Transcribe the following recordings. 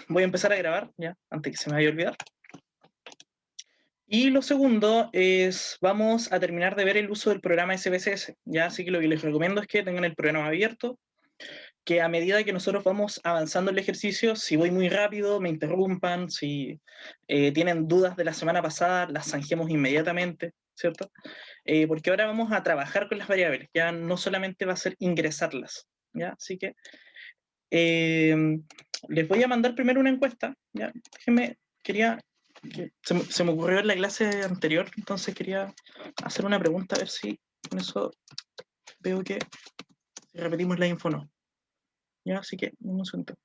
voy a empezar a grabar, ya, antes que se me vaya a olvidar. Y lo segundo es, vamos a terminar de ver el uso del programa SPSS, ya, así que lo que les recomiendo es que tengan el programa abierto, que a medida que nosotros vamos avanzando en el ejercicio, si voy muy rápido, me interrumpan, si tienen dudas de la semana pasada, las zanjemos inmediatamente, ¿cierto? Porque ahora vamos a trabajar con las variables, ya no solamente va a ser ingresarlas, ¿ya? Así que eh, les voy a mandar primero una encuesta, ¿ya? Déjenme, se me ocurrió en la clase anterior, entonces quería hacer una pregunta, a ver si con eso veo que si repetimos la info o no. Ya, así que, un segundo.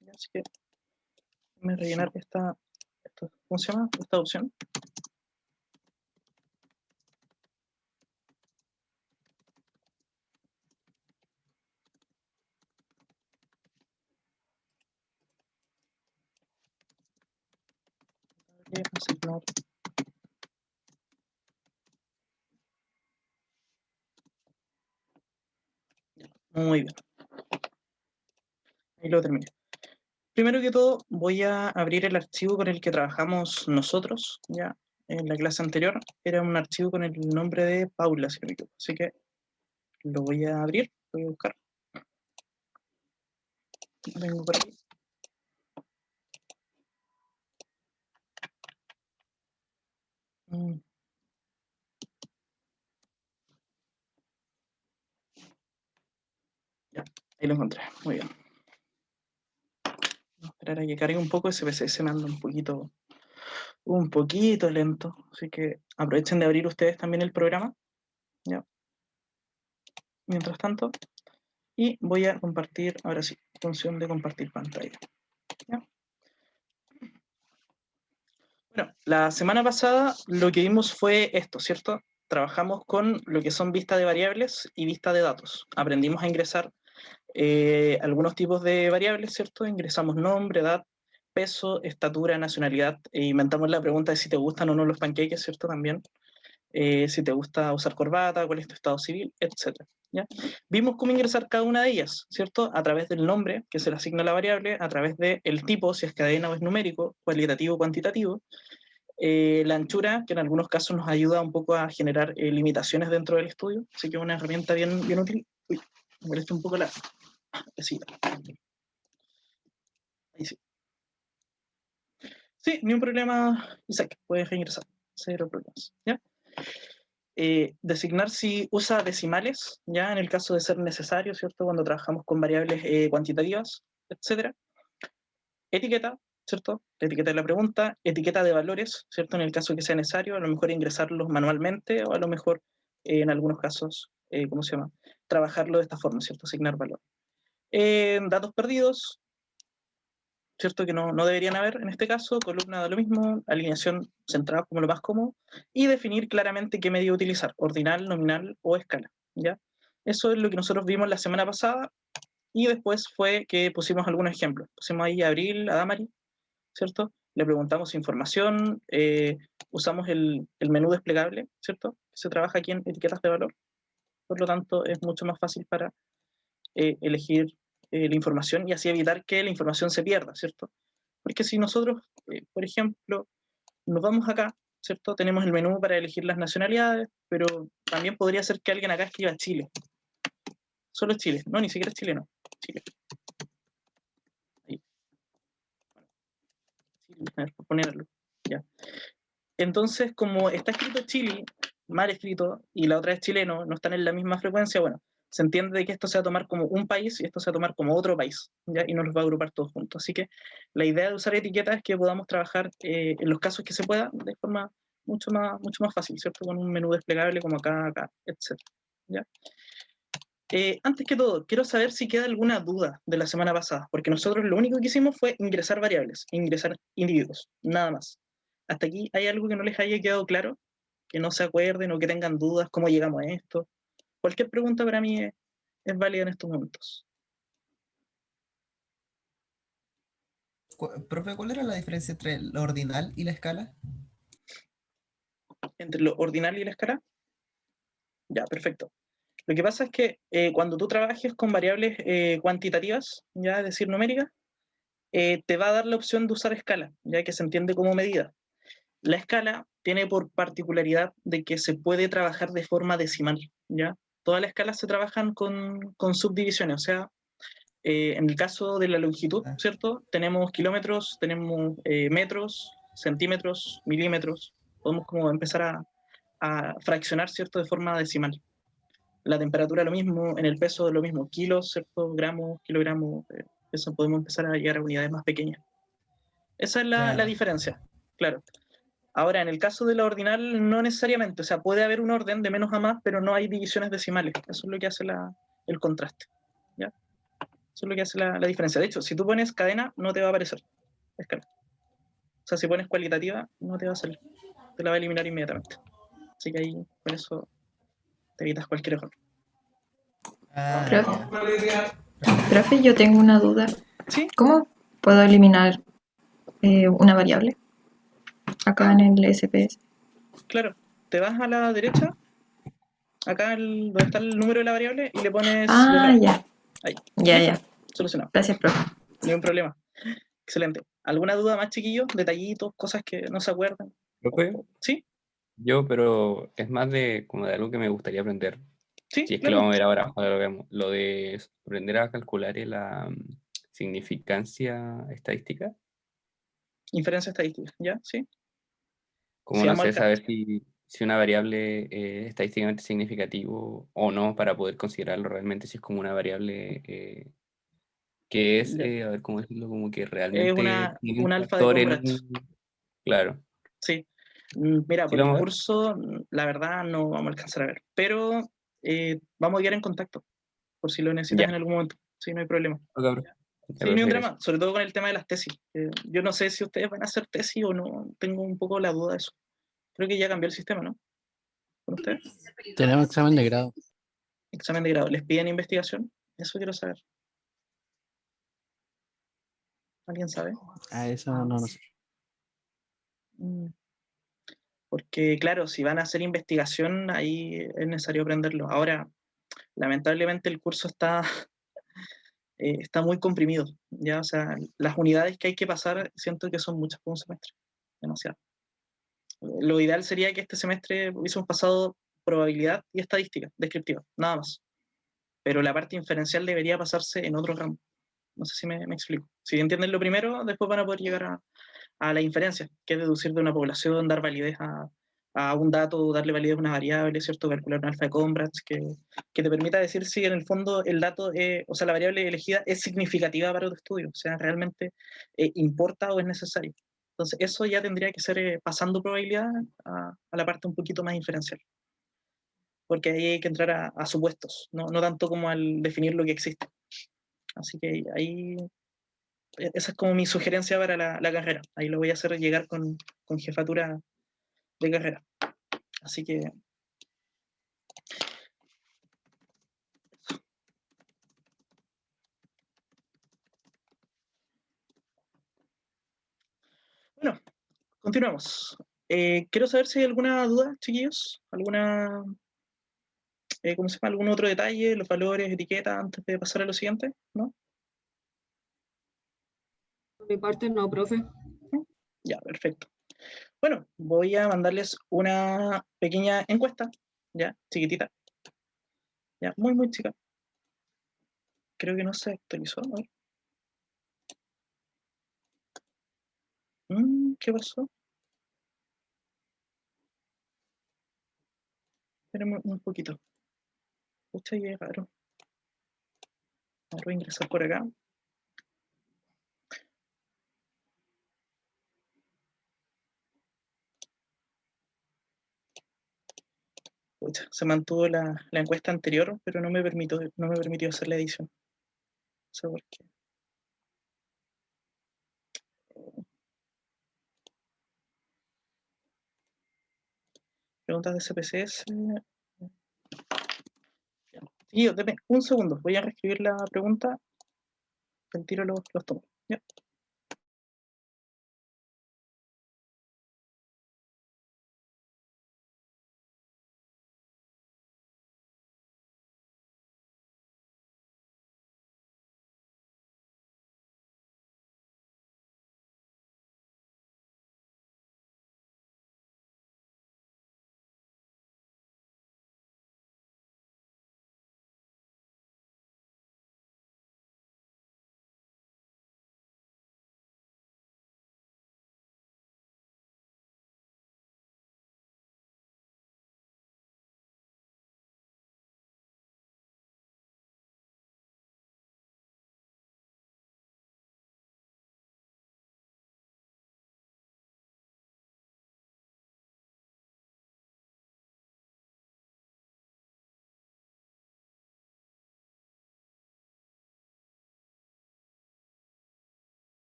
Ya, así que, déjame rellenar ¿cómo se llama? Esta opción. Asignar. Muy bien. Ahí lo terminé. Primero que todo, voy a abrir el archivo con el que trabajamos nosotros, ya en la clase anterior. Era un archivo con el nombre de Paula, si no me equivoco. Así que lo voy a abrir, lo voy a buscar. Vengo por aquí. Ya, ahí lo encontré. Muy bien. Voy a esperar a que cargue un poco. SPSS se me anda un poquito lento. Así que aprovechen de abrir ustedes también el programa. Ya. Mientras tanto. Y voy a compartir, ahora sí, función de compartir pantalla. ¿Ya? Bueno, la semana pasada lo que vimos fue esto, ¿cierto? Trabajamos con lo que son vistas de variables y vistas de datos. Aprendimos a ingresar algunos tipos de variables, ¿cierto? Ingresamos nombre, edad, peso, estatura, nacionalidad, e inventamos la pregunta de si te gustan o no los panqueques, ¿cierto? También. Si te gusta usar corbata, cuál es tu estado civil, etcétera. ¿Ya? Vimos cómo ingresar cada una de ellas, ¿cierto? A través del nombre que se le asigna a la variable, a través del tipo, si es cadena o es numérico, cualitativo o cuantitativo, la anchura, que en algunos casos nos ayuda un poco a generar limitaciones dentro del estudio, así que es una herramienta bien útil. Uy, me molesta un poco la pesita. Ahí sí. Sí, ni un problema, Isaac, puedes reingresar, cero problemas, ¿ya? Designar si usa decimales, ya en el caso de ser necesario, ¿cierto? Cuando trabajamos con variables cuantitativas, etcétera. Etiqueta, ¿cierto? La etiqueta de la pregunta, etiqueta de valores, ¿cierto? En el caso que sea necesario, a lo mejor ingresarlos manualmente o a lo mejor en algunos casos, ¿cómo se llama? Trabajarlo de esta forma, ¿cierto? Asignar valor. Datos perdidos, ¿cierto? Que no deberían haber en este caso, columna da lo mismo, alineación centrada como lo más cómodo, y definir claramente qué medio utilizar, ordinal, nominal o escala, ¿ya? Eso es lo que nosotros vimos la semana pasada, y después fue que pusimos algunos ejemplos. Pusimos ahí a Abril, a Damari, ¿cierto? Le preguntamos información, usamos el menú desplegable, ¿cierto? Que se trabaja aquí en etiquetas de valor, por lo tanto es mucho más fácil para elegir la información y así evitar que la información se pierda, ¿cierto? Porque si nosotros, por ejemplo, nos vamos acá, ¿cierto? Tenemos el menú para elegir las nacionalidades, pero también podría ser que alguien acá escriba Chile. Solo Chile. No, ni siquiera es chileno. Chile. Ahí. Bueno, Chile, a ver, por ponerlo. Ya. Entonces, como está escrito Chile, mal escrito, y la otra es chileno, no están en la misma frecuencia, bueno, se entiende de que esto se va a tomar como un país y esto se va a tomar como otro país, ¿ya? Y nos los va a agrupar todos juntos. Así que la idea de usar etiquetas es que podamos trabajar en los casos que se pueda de forma mucho más fácil, ¿cierto? Con un menú desplegable como acá, etc. ¿Ya? Antes que todo, quiero saber si queda alguna duda de la semana pasada, porque nosotros lo único que hicimos fue ingresar variables, ingresar individuos, nada más. ¿Hasta aquí hay algo que no les haya quedado claro? Que no se acuerden o que tengan dudas, cómo llegamos a esto. Cualquier pregunta para mí es válida en estos momentos. Profe, ¿cuál era la diferencia entre la ordinal y la escala? entre lo ordinal y la escala. Ya, perfecto. Lo que pasa es que cuando tú trabajes con variables cuantitativas, ya es decir, numéricas, te va a dar la opción de usar escala, ya que se entiende como medida. La escala tiene por particularidad de que se puede trabajar de forma decimal, ¿ya? Todas las escalas se trabajan con subdivisiones, o sea, en el caso de la longitud, ¿cierto? Tenemos kilómetros, tenemos metros, centímetros, milímetros, podemos como empezar a fraccionar, ¿cierto? De forma decimal. La temperatura lo mismo, en el peso lo mismo, kilos, ¿cierto? Gramos, kilogramos, eso podemos empezar a llegar a unidades más pequeñas. Esa es la diferencia, claro. Ahora, en el caso de la ordinal, no necesariamente, o sea, puede haber un orden de menos a más, pero no hay divisiones decimales. Eso es lo que hace el contraste, ¿ya? Eso es lo que hace la diferencia. De hecho, si tú pones cadena, no te va a aparecer escala. O sea, si pones cualitativa, no te va a salir. Te la va a eliminar inmediatamente. Así que ahí, con eso, te evitas cualquier error. Profe, yo tengo una duda. ¿Sí? ¿Cómo puedo eliminar una variable acá en el SPS? Claro. Te vas a la derecha, acá donde está el número de la variable, y le pones Ah, letra A. ya. Ahí. Ya, ¿Listo? ya. Solucionado. Gracias, profe. Ningún problema. Excelente. ¿Alguna duda más, chiquillos? Detallitos, cosas que no se acuerdan. Profe, ¿Sí? pero es más de como de algo que me gustaría aprender. Sí, Si es que lo claro. vamos a ver ahora, ojalá lo veamos. Lo de aprender a calcular la significancia estadística. Inferencia estadística, ¿ya? Sí. Como Si no vamos sé, al saber si una variable es estadísticamente significativo o no para poder considerarlo realmente, si es como una variable que es, ya. a ver cómo decirlo, como que Es realmente tiene un un alfa de factor Congrats. en... Claro. Sí. Mira, ¿Sí por lo el vamos a ver? curso, la verdad no vamos a alcanzar a ver. Pero vamos a quedar en contacto, por si lo necesitas Ya. en algún momento. Sí, no hay problema. Ok, bro. Ya, Sí, no hay profe, un gracias. drama, sobre todo con el tema de las tesis. Yo no sé si ustedes van a hacer tesis o no, tengo un poco la duda de eso. Creo que ya cambió el sistema, ¿no? ¿Con ustedes? Tenemos examen de grado. Examen de grado. ¿Les piden investigación? Eso quiero saber. ¿Alguien sabe? Eso no sé. Mm, Porque, claro, si van a hacer investigación, ahí es necesario aprenderlo. Ahora, lamentablemente el curso está muy comprimido, ¿ya? O sea, las unidades que hay que pasar siento que son muchas por un semestre, demasiado. Lo ideal sería que este semestre hubiésemos pasado probabilidad y estadística descriptiva, nada más. Pero la parte inferencial debería pasarse en otro ramo. No sé si me explico. Si entienden lo primero, después van a poder llegar a la inferencia, que es deducir de una población, dar validez a un dato, darle validez a una variable, ¿cierto? Calcular un alfa de Conrad, que te permita decir si en el fondo el dato, o sea, la variable elegida es significativa para tu estudio, o sea, realmente importa o es necesario. Entonces, eso ya tendría que ser pasando probabilidad a la parte un poquito más inferencial, porque ahí hay que entrar a supuestos, no tanto como al definir lo que existe. Así que ahí, esa es como mi sugerencia para la carrera. Ahí lo voy a hacer llegar con jefatura de carrera. Así que bueno, continuamos. Quiero saber si hay alguna duda, chiquillos, ¿cómo se llama? ¿Algún otro detalle, los valores, etiquetas, antes de pasar a lo siguiente? ¿No? Por mi parte, no, profe. Ya, perfecto. Bueno, voy a mandarles una pequeña encuesta, ya, chiquitita, ya, muy, muy chica. Creo que no se actualizó, a ver. ¿Qué pasó? Espérenme un poquito. Pucha, qué raro. A ver, voy a ingresar por acá. Pucha, se mantuvo la encuesta anterior, pero no me permitió hacer la edición. No sé por qué. Preguntas de CPCS. Y yo, deme un segundo, voy a reescribir la pregunta. El tiro los tomo. ¿Ya?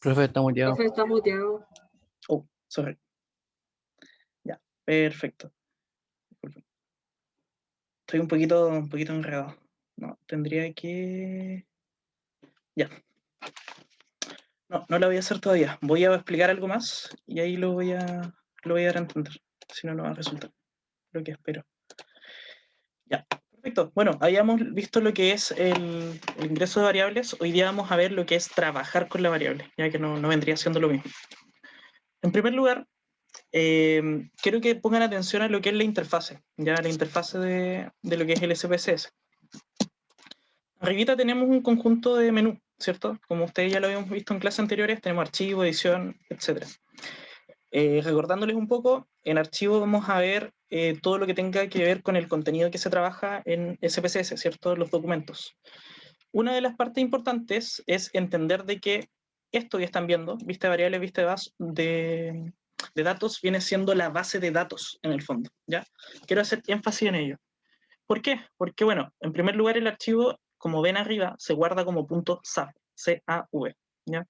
Profe, está muteado. Profe está muteado. Oh, sorry. Ya, perfecto. Disculpen. Estoy un poquito enredado. No, tendría que... Ya. No lo voy a hacer todavía. Voy a explicar algo más y ahí lo voy a dar a entender. Si no, no va a resultar lo que espero. Ya, perfecto. Bueno, habíamos visto lo que es el ingreso de variables. Hoy día vamos a ver lo que es trabajar con la variable, ya que no vendría siendo lo mismo. En primer lugar, quiero que pongan atención a lo que es la interfase, ya la interfase de lo que es el SPSS. Arribita tenemos un conjunto de menú, ¿cierto? Como ustedes ya lo habíamos visto en clases anteriores, tenemos archivo, edición, etc. Recordándoles un poco, en archivo vamos a ver todo lo que tenga que ver con el contenido que se trabaja en SPSS, ¿cierto? Los documentos. Una de las partes importantes es entender de que esto que están viendo, vista de variables, vista de datos, viene siendo la base de datos en el fondo, ¿ya? Quiero hacer énfasis en ello. ¿Por qué? Porque, bueno, en primer lugar el archivo, como ven arriba, se guarda como .sav, C-A-V, ¿ya?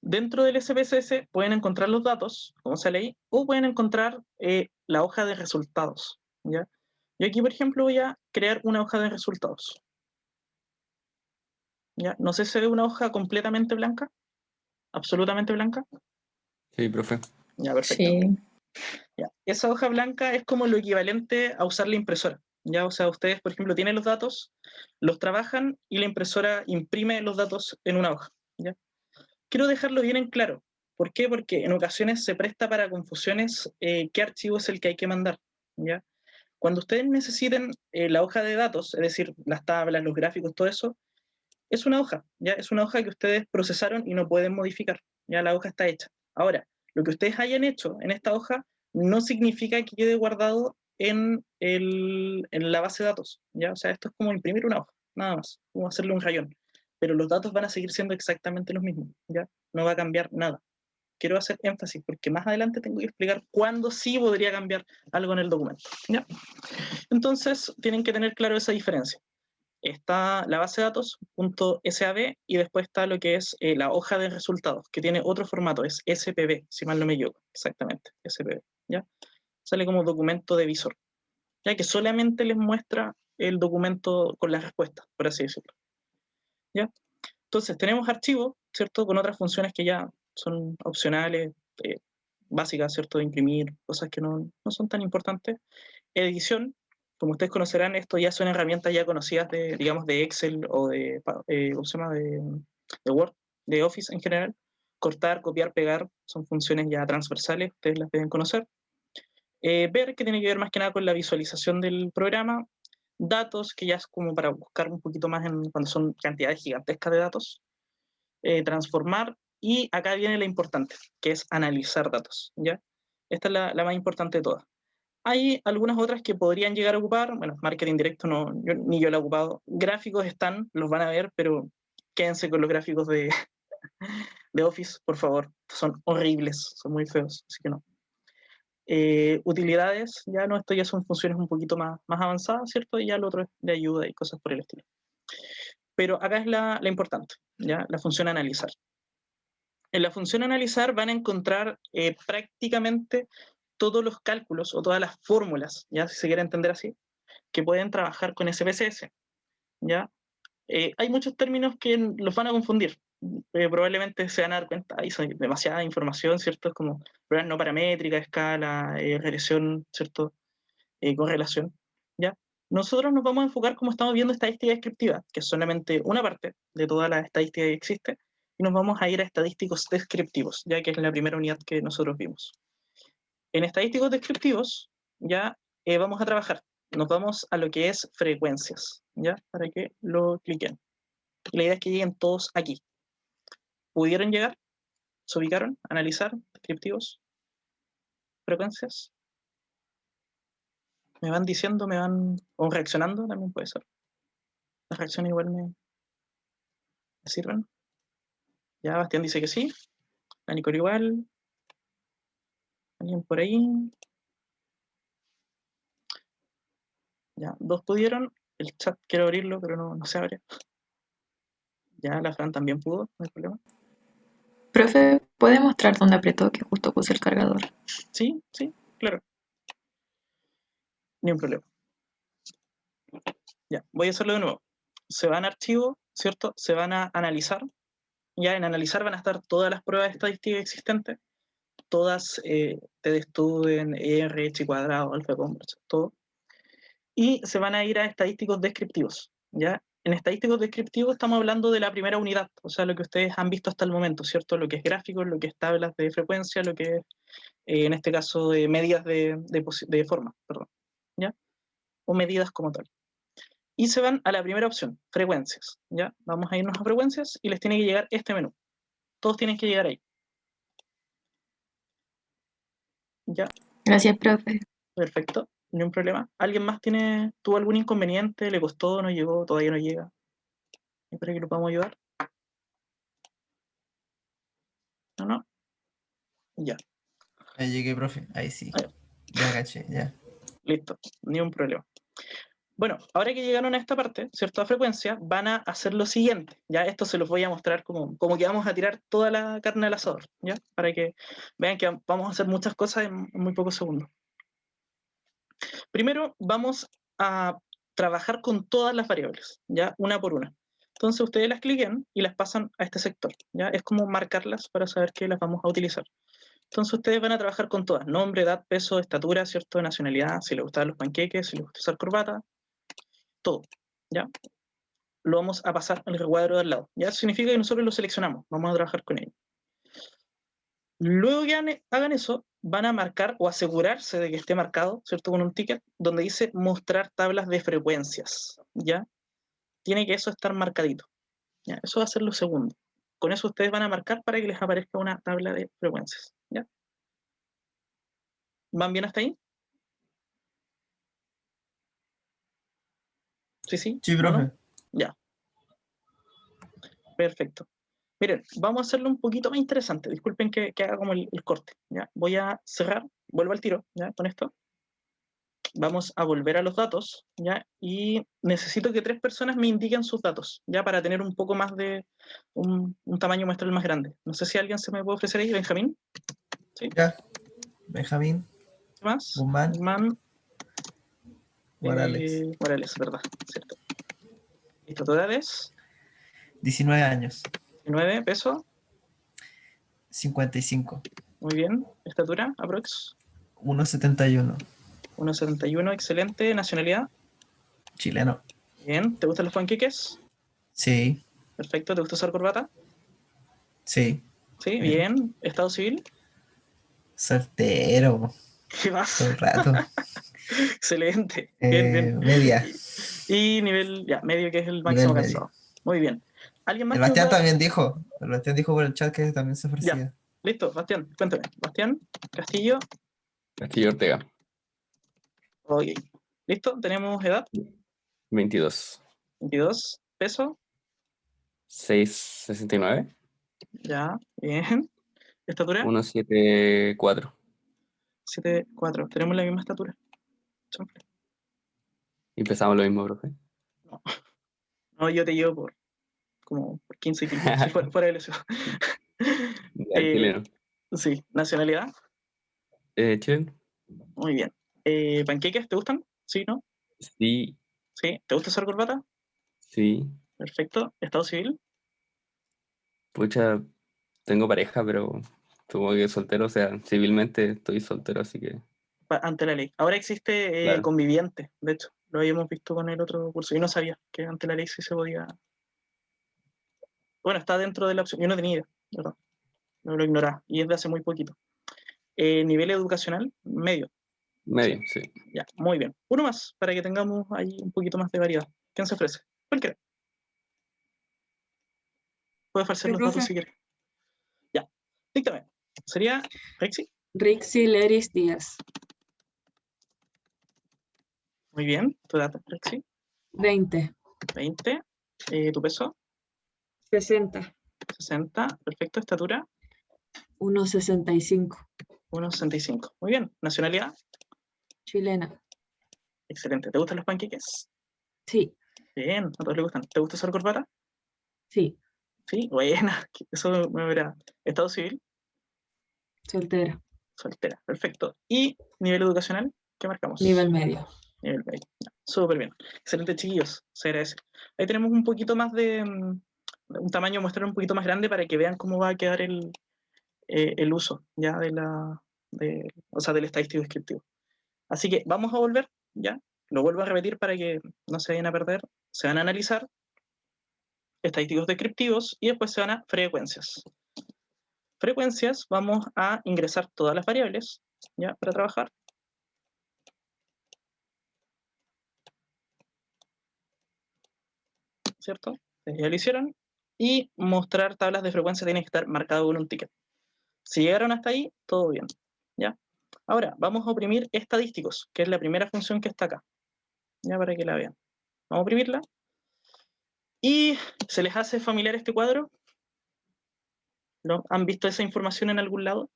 Dentro del SPSS pueden encontrar los datos, como sale ahí, o pueden encontrar la hoja de resultados, ¿ya? Yo aquí, por ejemplo, voy a crear una hoja de resultados, ¿ya? No sé si se ve una hoja completamente blanca, absolutamente blanca. Sí, profe. Ya, perfecto. Sí. Ya. Esa hoja blanca es como lo equivalente a usar la impresora. Ya, o sea, ustedes, por ejemplo, tienen los datos, los trabajan y la impresora imprime los datos en una hoja. ¿Ya? Quiero dejarlo bien en claro. ¿Por qué? Porque en ocasiones se presta para confusiones qué archivo es el que hay que mandar. ¿Ya? Cuando ustedes necesiten la hoja de datos, es decir, las tablas, los gráficos, todo eso, es una hoja, ¿ya? Es una hoja que ustedes procesaron y no pueden modificar. Ya la hoja está hecha. Ahora, lo que ustedes hayan hecho en esta hoja no significa que quede guardado en la base de datos, ¿ya? O sea, esto es como imprimir una hoja, nada más, como hacerle un rayón. Pero los datos van a seguir siendo exactamente los mismos, ¿ya? No va a cambiar nada. Quiero hacer énfasis porque más adelante tengo que explicar cuándo sí podría cambiar algo en el documento, ¿ya? Entonces, tienen que tener claro esa diferencia. Está la base de datos, .sav, y después está lo que es la hoja de resultados, que tiene otro formato, es SPB, si mal no me equivoco, exactamente, SPB, ¿ya? Sale como documento de visor, ya que solamente les muestra el documento con las respuestas, por así decirlo, ¿ya? Entonces, tenemos archivos, ¿cierto? Con otras funciones que ya son opcionales, básicas, ¿cierto? De imprimir, cosas que no son tan importantes. Edición, como ustedes conocerán, esto ya son herramientas ya conocidas de, digamos, de Excel o de, ¿cómo se llama? De Word, de Office en general. Cortar, copiar, pegar, son funciones ya transversales, ustedes las deben conocer. Ver, que tiene que ver más que nada con la visualización del programa. Datos, que ya es como para buscar un poquito más cuando son cantidades gigantescas de datos. Transformar, y acá viene la importante, que es analizar datos, ¿ya? Esta es la más importante de todas. Hay algunas otras que podrían llegar a ocupar, bueno, marketing directo ni yo lo he ocupado. Gráficos están, los van a ver, pero quédense con los gráficos de Office, por favor. Son horribles, son muy feos, así que no. Utilidades, ya no, esto ya son funciones un poquito más avanzadas, ¿cierto? Y ya lo otro es de ayuda y cosas por el estilo. Pero acá es la importante, ¿ya? La función analizar. En la función analizar van a encontrar prácticamente todos los cálculos o todas las fórmulas, ya si se quiere entender así, que pueden trabajar con SPSS, ¿ya? Hay muchos términos que los van a confundir. Probablemente se van a dar cuenta, hay demasiada información, ¿cierto? Es como pruebas no paramétricas, escala, regresión, ¿cierto? Correlación, ¿ya? Nosotros nos vamos a enfocar, como estamos viendo, estadística descriptiva, que es solamente una parte de toda la estadística que existe, y nos vamos a ir a estadísticos descriptivos, ya que es la primera unidad que nosotros vimos. En estadísticos descriptivos, ya vamos a trabajar. Nos vamos a lo que es frecuencias, ¿ya? Para que lo cliquen. La idea es que lleguen todos aquí. ¿Pudieron llegar? ¿Se ubicaron? ¿Analizar? ¿Descriptivos? ¿Frecuencias? ¿Me van diciendo? ¿O reaccionando? También puede ser. Las reacciones igual me sirven. Ya, Bastián dice que sí. La Nicole igual. ¿Alguien por ahí? Ya, dos pudieron. El chat quiero abrirlo, pero no se abre. Ya, la Fran también pudo, no hay problema. Profe, ¿puede mostrar dónde apretó que justo puse el cargador? Sí, sí, claro. Ni un problema. Ya, voy a hacerlo de nuevo. Se van a archivo, ¿cierto? Se van a analizar. Ya en analizar van a estar todas las pruebas estadísticas existentes, todas TDStudent, ER, Chi cuadrado, Alpha Converse, todo. Y se van a ir a estadísticos descriptivos, ¿ya? En estadísticos descriptivos estamos hablando de la primera unidad, o sea, lo que ustedes han visto hasta el momento, ¿cierto? Lo que es gráficos, lo que es tablas de frecuencia, lo que es, en este caso, medidas de forma, perdón, ¿ya? O medidas como tal. Y se van a la primera opción, frecuencias, ¿ya? Vamos a irnos a frecuencias y les tiene que llegar este menú. Todos tienen que llegar ahí. ¿Ya? Gracias, profe. Perfecto, ni un problema. ¿Alguien más tuvo algún inconveniente? ¿Le costó? ¿No llegó? ¿Todavía no llega? ¿Para que lo podamos ayudar? ¿No? ¿No? Ya. Ahí llegué, profe. Ahí sí. Ahí. Ya caché, ya. Listo, ni un problema. Bueno, ahora que llegaron a esta parte, ¿cierto? A frecuencia, van a hacer lo siguiente. Ya esto se los voy a mostrar como que vamos a tirar toda la carne al asador, ¿ya? Para que vean que vamos a hacer muchas cosas en muy pocos segundos. Primero, vamos a trabajar con todas las variables, ¿ya? Una por una. Entonces ustedes las cliquen y las pasan a este sector, ¿ya? Es como marcarlas para saber que las vamos a utilizar. Entonces ustedes van a trabajar con todas, nombre, edad, peso, estatura, ¿cierto? Nacionalidad, si les gustan los panqueques, si les gusta usar corbata, todo, ¿ya? Lo vamos a pasar al recuadro de al lado, ¿ya? Eso significa que nosotros lo seleccionamos, vamos a trabajar con ello. Luego que hagan eso, van a marcar o asegurarse de que esté marcado, ¿cierto? Con un ticket donde dice mostrar tablas de frecuencias, ¿ya? Tiene que eso estar marcadito, ¿ya? Eso va a ser lo segundo. Con eso ustedes van a marcar para que les aparezca una tabla de frecuencias, ¿ya? ¿Van bien hasta ahí? ¿Sí, sí? Sí, ¿No, no? profe. Ya. Perfecto. Miren, vamos a hacerlo un poquito más interesante. Disculpen que haga como el corte, ¿ya? Voy a cerrar, vuelvo al tiro, ¿ya? Con esto. Vamos a volver a los datos, ¿ya? Y necesito que 3 personas me indiquen sus datos, ¿ya? Para tener un poco más de un tamaño muestral más grande. No sé si alguien se me puede ofrecer ahí, Benjamín. ¿Sí? Ya. Benjamín, ¿Qué más? Guzmán, Guzmán, Morales. Morales, ¿verdad? Cierto. Listo, tu edad es 19 años. 19, peso, 55. muy bien. Estatura, aprox. 1,71. 1,71, excelente. Nacionalidad, Chileno. bien. ¿Te gustan los panqueques? Sí, Perfecto. ¿Te gusta usar corbata? sí. Sí, bien. ¿Estado civil? Soltero. ¿Qué más? Todo el rato. Excelente. Bien, bien. Media. Y nivel, ya, medio, que es el Nivel máximo medio. cansado. Muy bien. ¿Alguien más El que me Bastián pueda...? también dijo. El Bastián dijo por el chat que también se Ya, ofrecía. listo. Bastián, cuéntame. Bastián, Castillo. Castillo Ortega, Ok. ¿Listo? ¿Tenemos edad? 22. 22. ¿Peso? 6'69". Ya, bien. ¿Estatura? 1'74". 7'4". Tenemos la misma estatura. Siempre. Y pesamos lo mismo, profe. No, no, yo te llevo por 15 kilos. Si fuera de lesión. Ya, chileno. Sí. ¿Nacionalidad? Chileno. Muy bien. ¿Panqueques te gustan? Sí, ¿no? Sí, Sí. ¿Te gusta usar corbata? sí. Perfecto. ¿Estado civil? Pucha, tengo pareja, pero supongo que soltero, o sea, civilmente estoy soltero, así que, Ante la ley. Ahora existe claro. conviviente, de hecho. Lo habíamos visto con el otro curso. Yo no sabía que ante la ley sí se podía. Bueno, está dentro de la opción. Yo no tenía idea, ¿verdad? No lo ignoraba. Y es de hace muy poquito. Nivel educacional, medio. Medio, sí. Ya, muy bien. Uno más, para que tengamos ahí un poquito más de variedad. ¿Quién se ofrece? Cualquiera. Puede falsear Sí, los datos profe. si quiere. Ya. Díctame. ¿Sería Rexy? Rixi Leris Díaz. Muy bien. ¿Tu edad, Rexy? 20. 20. ¿Tu peso? 60. 60. Perfecto. ¿Estatura? 1,65. 1,65. Muy bien. ¿Nacionalidad? Chilena. Excelente. ¿Te gustan los panqueques? Sí, Bien, a todos les gustan. ¿Te gusta usar corbata? sí. Sí, buena, eso me verá. Estado civil, Soltera. soltera, perfecto. ¿Y nivel educacional? ¿Qué marcamos? Nivel medio. Nivel medio. Ya, súper bien. Excelente, chiquillos. Se agradece. Ahí tenemos un poquito más de un tamaño muestral un poquito más grande para que vean cómo va a quedar el uso ya o sea, del estadístico descriptivo. Así que vamos a volver, ya. Lo vuelvo a repetir para que no se vayan a perder. Se van a analizar estadísticos descriptivos y después se van a frecuencias. Frecuencias, vamos a ingresar todas las variables, ya, para trabajar. ¿Cierto? Ya lo hicieron. Y mostrar tablas de frecuencia tiene que estar marcado con un ticket. Si llegaron hasta ahí, todo bien. ¿Ya? Ahora, vamos a oprimir estadísticos, que es la primera función que está acá. Ya para que la vean. Vamos a oprimirla. ¿Y se les hace familiar este cuadro? ¿No? ¿Han visto esa información en algún lado?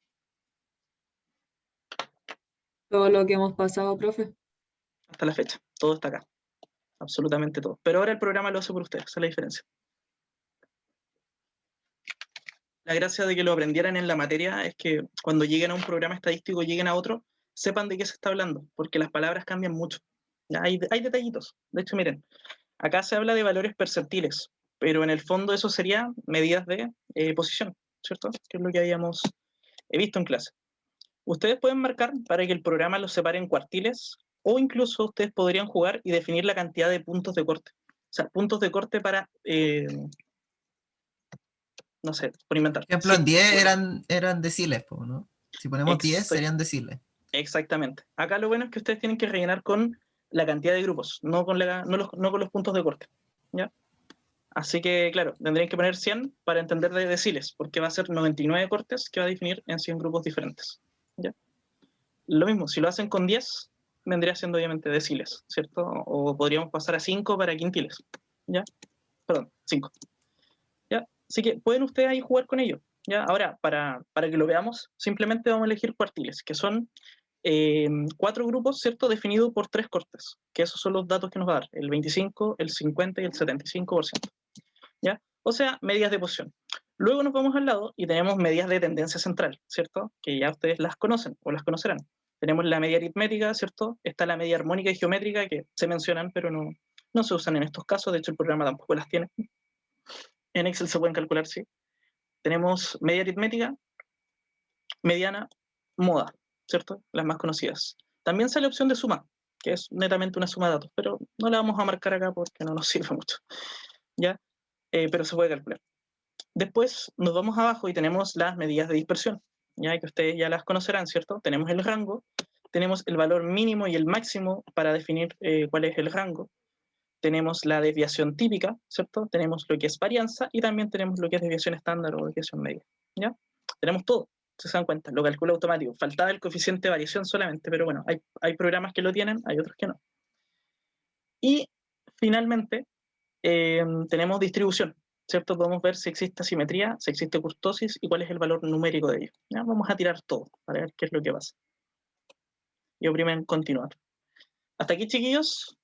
Todo lo que hemos pasado, profe. Hasta la fecha. Todo está acá. Absolutamente todo. Pero ahora el programa lo hace por ustedes. Esa es la diferencia. La gracia de que lo aprendieran en la materia es que cuando lleguen a un programa estadístico, lleguen a otro, sepan de qué se está hablando, porque las palabras cambian mucho. Ya, hay detallitos. De hecho, miren, acá se habla de valores perceptiles, pero en el fondo eso sería medidas de posición, ¿cierto? Que es lo que habíamos visto en clase. Ustedes pueden marcar para que el programa los separe en cuartiles, o incluso ustedes podrían jugar y definir la cantidad de puntos de corte. O sea, puntos de corte para, no sé, por inventar. Por ejemplo, en 100, 10 eran deciles, po, ¿no? Si ponemos 10 exact- serían deciles. Exactamente. Acá lo bueno es que ustedes tienen que rellenar con la cantidad de grupos, no con los puntos de corte. ¿Ya? Así que, claro, tendrían que poner 100 para entender de deciles, porque va a ser 99 cortes que va a definir en 100 grupos diferentes. ¿Ya? Lo mismo, si lo hacen con 10, vendría siendo obviamente deciles, ¿cierto? O podríamos pasar a 5 para quintiles. ¿Ya? Perdón, 5. ¿Ya? Así que pueden ustedes ahí jugar con ello. ¿Ya? Ahora, para que lo veamos, simplemente vamos a elegir cuartiles, que son 4 grupos, ¿cierto? Definidos por 3 cortes, que esos son los datos que nos va a dar, el 25, el 50 y el 75%. ¿Ya? O sea, medidas de posición. Luego nos vamos al lado y tenemos medidas de tendencia central, ¿cierto? Que ya ustedes las conocen o las conocerán. Tenemos la media aritmética, ¿cierto? Está la media armónica y geométrica, que se mencionan, pero no se usan en estos casos. De hecho, el programa tampoco las tiene. En Excel se pueden calcular, sí. Tenemos media aritmética, mediana, moda, ¿cierto? Las más conocidas. También sale opción de suma, que es netamente una suma de datos, pero no la vamos a marcar acá porque no nos sirve mucho, ¿ya? Pero se puede calcular. Después nos vamos abajo y tenemos las medidas de dispersión, ya que ustedes ya las conocerán, ¿cierto? Tenemos el rango, tenemos el valor mínimo y el máximo para definir cuál es el rango, tenemos la desviación típica, ¿cierto? Tenemos lo que es varianza y también tenemos lo que es desviación estándar o desviación media, ¿ya? Tenemos todo, si se dan cuenta, lo calcula automático. Faltaba el coeficiente de variación solamente, pero bueno, hay programas que lo tienen, hay otros que no. Y finalmente tenemos distribución, ¿cierto? Podemos ver si existe asimetría, si existe kurtosis y cuál es el valor numérico de ello. ¿Ya? Vamos a tirar todo para ver qué es lo que pasa. Y oprimen continuar. Hasta aquí, chiquillos.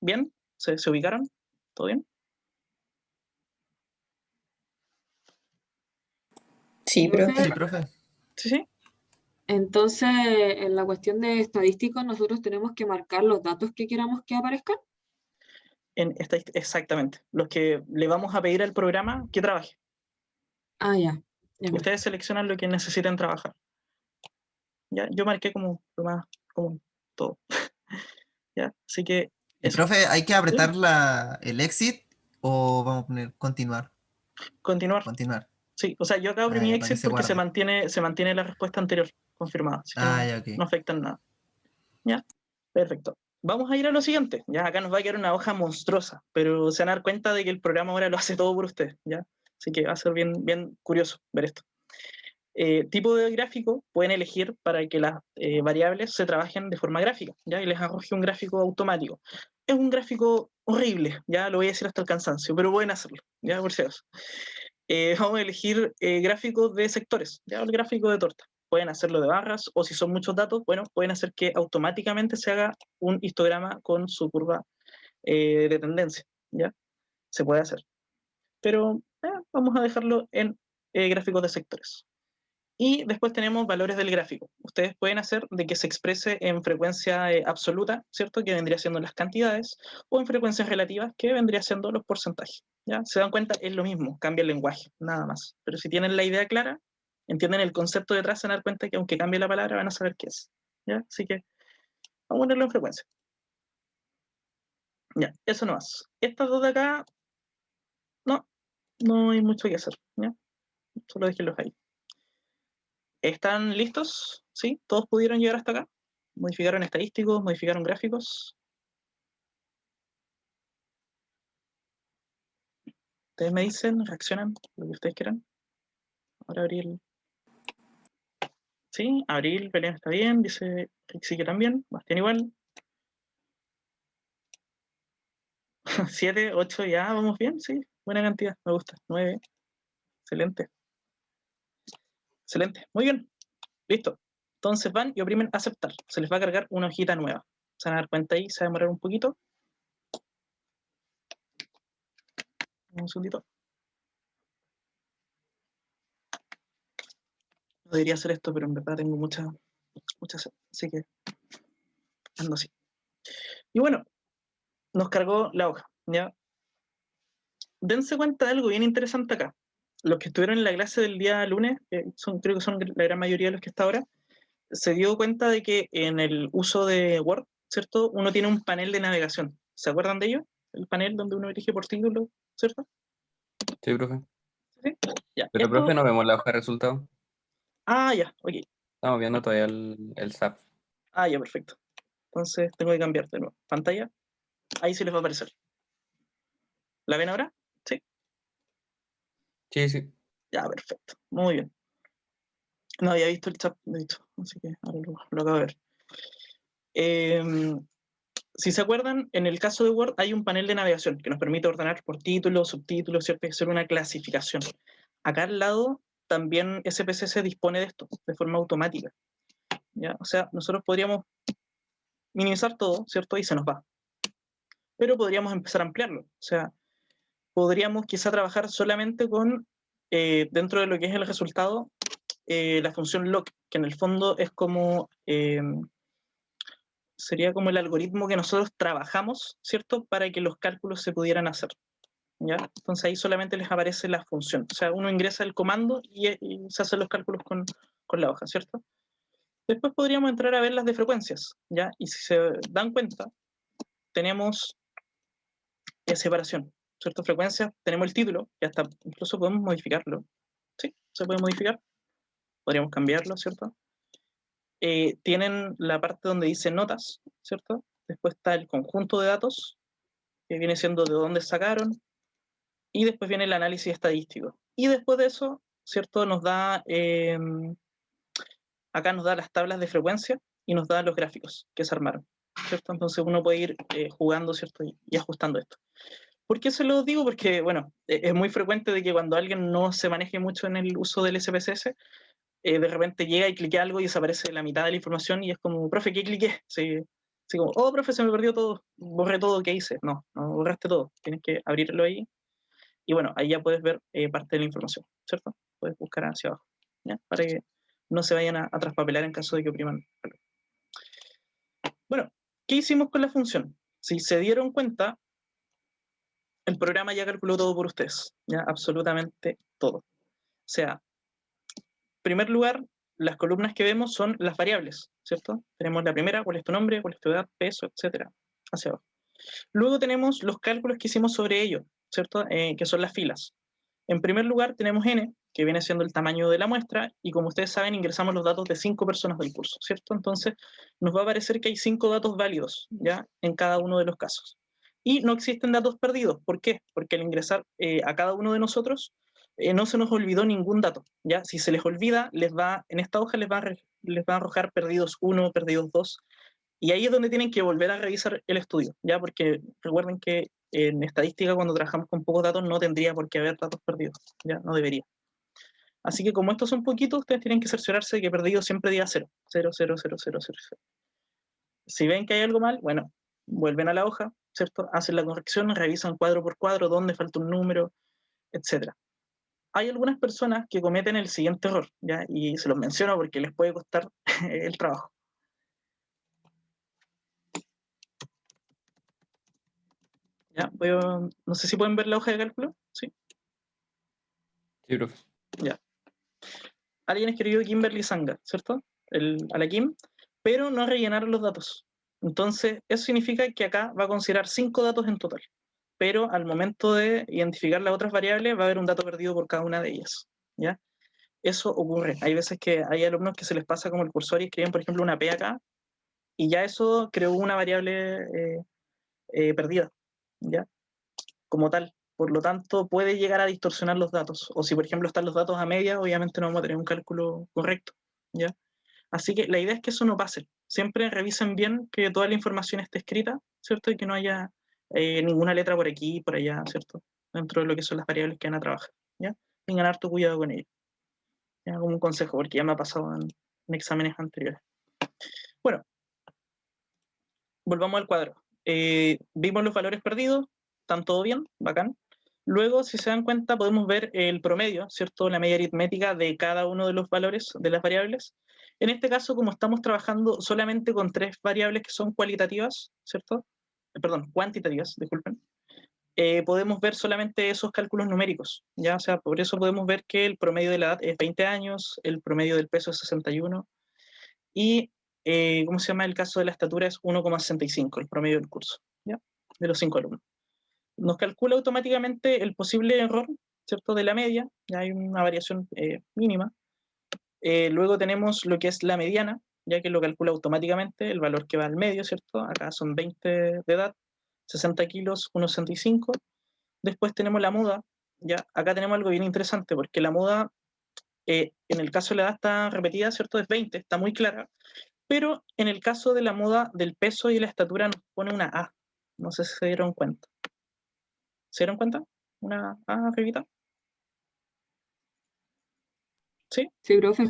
¿Bien? ¿Se ubicaron? ¿Todo bien? Sí, Profe, profe. Sí, profe. Sí, sí. entonces, en la cuestión de estadísticos, nosotros tenemos que marcar los datos que queramos que aparezcan. Exactamente. Los que le vamos a pedir al programa que trabaje. Ah, ya. Ya. Ustedes seleccionan lo que necesiten trabajar. ¿Ya? Yo marqué como lo más común, todo. ¿Ya? Así que Y eso. profe, ¿hay que apretar el exit o vamos a poner continuar? Continuar. Continuar. Sí, o sea, yo acá Ah, oprimí ya, para que exit se porque se guarde. mantiene la respuesta anterior confirmada, así que Ah, ya, ok. no afecta en nada. ¿Ya? Perfecto. Vamos a ir a lo siguiente. Ya acá nos va a quedar una hoja monstruosa, pero se van a dar cuenta de que el programa ahora lo hace todo por ustedes, ¿ya? Así que va a ser bien, bien curioso ver esto. Tipo de gráfico pueden elegir para que las variables se trabajen de forma gráfica, ¿ya? Y les arroje un gráfico automático. Es un gráfico horrible, ya lo voy a decir hasta el cansancio, pero pueden hacerlo, ya por si acaso. Vamos a elegir gráficos de sectores, ya el gráfico de torta. Pueden hacerlo de barras o si son muchos datos, bueno, pueden hacer que automáticamente se haga un histograma con su curva de tendencia, ¿ya? Se puede hacer. Pero Vamos a dejarlo en gráficos de sectores. Y después tenemos valores del gráfico. Ustedes pueden hacer de que se exprese en frecuencia absoluta, ¿cierto? Que vendría siendo las cantidades, o en frecuencias relativas, que vendría siendo los porcentajes. ¿Ya? Se dan cuenta, es lo mismo, cambia el lenguaje, nada más. Pero si tienen la idea clara, entienden el concepto detrás, se van a dar cuenta que aunque cambie la palabra, van a saber qué es. ¿Ya? Así que vamos a ponerlo en frecuencia. Ya, eso no más. Estas dos de acá, no hay mucho que hacer. ¿Ya? Solo déjenlos ahí. ¿Están listos? ¿Sí? ¿Todos pudieron llegar hasta acá? ¿Modificaron estadísticos? ¿Modificaron gráficos? Ustedes me dicen, reaccionan, lo que ustedes quieran. Ahora Abril. Sí, Abril, Belén está bien, dice Rixi que también, Bastián igual. 7, 8, ya, vamos bien, sí, buena cantidad, me gusta. 9, excelente. Excelente, muy bien, listo. Entonces van y oprimen aceptar. Se les va a cargar una hojita nueva. Se van a dar cuenta ahí, se va a demorar un poquito. Un segundito. No debería hacer esto, pero en verdad tengo muchas, así que ando así. Y bueno, nos cargó la hoja, ¿ya? Dense cuenta de algo bien interesante acá. Los que estuvieron en la clase del día lunes, creo que son la gran mayoría de los que está ahora, se dio cuenta de que en el uso de Word, ¿cierto? Uno tiene un panel de navegación. ¿Se acuerdan de ello? El panel donde uno elige por título, ¿cierto? Sí, profe. ¿Sí? Ya. Pero, Esto... profe, no vemos la hoja de resultados. Ya, ok. Estamos viendo todavía el SAP. Ya, perfecto. Entonces tengo que cambiar de nuevo. Pantalla. Ahí sí les va a aparecer. ¿La ven ahora? Sí. Sí, sí. Ya, perfecto. Muy bien. No había visto el chat, de hecho, así que ahora lo acabo de ver. Si se acuerdan, en el caso de Word hay un panel de navegación que nos permite ordenar por títulos, subtítulos, ¿cierto? Y hacer una clasificación. Acá al lado también SPSS dispone de esto de forma automática. ¿Ya? O sea, nosotros podríamos minimizar todo, ¿cierto? Y se nos va. Pero podríamos empezar a ampliarlo. O sea, podríamos quizá trabajar solamente con, dentro de lo que es el resultado, la función log, que en el fondo es como... sería como el algoritmo que nosotros trabajamos, ¿cierto? Para que los cálculos se pudieran hacer. ¿Ya? Entonces ahí solamente les aparece la función. O sea, uno ingresa el comando y se hacen los cálculos con la hoja, ¿cierto? Después podríamos entrar a ver las de frecuencias, ¿ya? Y si se dan cuenta, tenemos separación, ¿cierto? Frecuencias, tenemos el título, que hasta incluso podemos modificarlo. Sí, se puede modificar. Podríamos cambiarlo, ¿cierto? Tienen la parte donde dice notas, ¿cierto? Después está el conjunto de datos, que viene siendo de dónde sacaron, y después viene el análisis estadístico. Y después de eso, ¿cierto? Nos da, acá nos da las tablas de frecuencia y nos da los gráficos que se armaron, ¿cierto? Entonces uno puede ir jugando, ¿cierto? Y ajustando esto. ¿Por qué se lo digo? Porque, bueno, es muy frecuente de que cuando alguien no se maneje mucho en el uso del SPSS, de repente llega y clique algo y desaparece la mitad de la información y es como, profe, ¿qué cliqué? Sí, así como, oh, profe, se me perdió todo, borré todo, ¿qué hice? No, no borraste todo, tienes que abrirlo ahí. Y bueno, ahí ya puedes ver parte de la información, ¿cierto? Puedes buscar hacia abajo, ¿ya? Para que no se vayan a traspapelar en caso de que opriman. Bueno, ¿qué hicimos con la función? Si se dieron cuenta, el programa ya calculó todo por ustedes, ya absolutamente todo. O sea, en primer lugar, las columnas que vemos son las variables, ¿cierto? Tenemos la primera, cuál es tu nombre, cuál es tu edad, peso, etcétera, hacia abajo. Luego tenemos los cálculos que hicimos sobre ello, ¿cierto? Que son las filas. En primer lugar tenemos n, que viene siendo el tamaño de la muestra, y como ustedes saben ingresamos los datos de 5 personas del curso, ¿cierto? Entonces nos va a parecer que hay 5 datos válidos, ¿ya? En cada uno de los casos. Y no existen datos perdidos, ¿por qué? Porque al ingresar a cada uno de nosotros no se nos olvidó ningún dato, ¿ya? Si se les olvida, en esta hoja les va a arrojar perdidos 1, perdidos 2, y ahí es donde tienen que volver a revisar el estudio, ¿ya? Porque recuerden que en estadística, cuando trabajamos con pocos datos, no tendría por qué haber datos perdidos, ¿ya? No debería. Así que como estos son poquitos, ustedes tienen que cerciorarse de que perdido siempre diga 0. 0, 0, 0, 0, 0, 0. Si ven que hay algo mal, bueno, vuelven a la hoja, ¿cierto? Hacen la corrección, revisan cuadro por cuadro, dónde falta un número, etc. hay algunas personas que cometen el siguiente error, ¿ya? Y se los menciono porque les puede costar el trabajo. ¿Ya? No sé si pueden ver la hoja de cálculo. ¿Sí? Sí, profe. Ya. Alguien escribió Kimberly Sanga, ¿cierto? A la Kim, pero no rellenaron los datos. Entonces, eso significa que acá va a considerar 5 datos en total, pero al momento de identificar las otras variables va a haber un dato perdido por cada una de ellas, ¿ya? Eso ocurre. Hay veces que hay alumnos que se les pasa como el cursor y escriben, por ejemplo, una P acá, y ya eso creó una variable perdida, ¿ya? Como tal. Por lo tanto, puede llegar a distorsionar los datos. O si, por ejemplo, están los datos a media, obviamente no vamos a tener un cálculo correcto, ¿ya? Así que la idea es que eso no pase. Siempre revisen bien que toda la información esté escrita, ¿cierto? Y que no haya ninguna letra por aquí y por allá, ¿cierto? Dentro de lo que son las variables que van a trabajar, ¿ya? Tengan harto cuidado con ello. ¿Ya? Como un consejo, porque ya me ha pasado en exámenes anteriores. Bueno, volvamos al cuadro. Vimos los valores perdidos, están todo bien, bacán. Luego, si se dan cuenta, podemos ver el promedio, ¿cierto? La media aritmética de cada uno de los valores de las variables. En este caso, como estamos trabajando solamente con 3 variables que son cualitativas, ¿cierto? Perdón, cuantitativas, disculpen. Podemos ver solamente esos cálculos numéricos, ¿ya? O sea, por eso podemos ver que el promedio de la edad es 20 años, el promedio del peso es 61, y, ¿cómo se llama? El caso de la estatura es 1,65, el promedio del curso, ¿ya? De los 5 alumnos. Nos calcula automáticamente el posible error, ¿cierto? De la media, ya hay una variación mínima. Luego tenemos lo que es la mediana, ya que lo calcula automáticamente, el valor que va al medio, ¿cierto? Acá son 20 de edad, 60 kilos, 1,65. Después tenemos la muda, ya acá tenemos algo bien interesante, porque la muda, en el caso de la edad está repetida, ¿cierto? Es 20, está muy clara, pero en el caso de la muda del peso y la estatura nos pone una A. No sé si se dieron cuenta. ¿Se dieron cuenta? Una A arribita. ¿Sí? Sí, profe.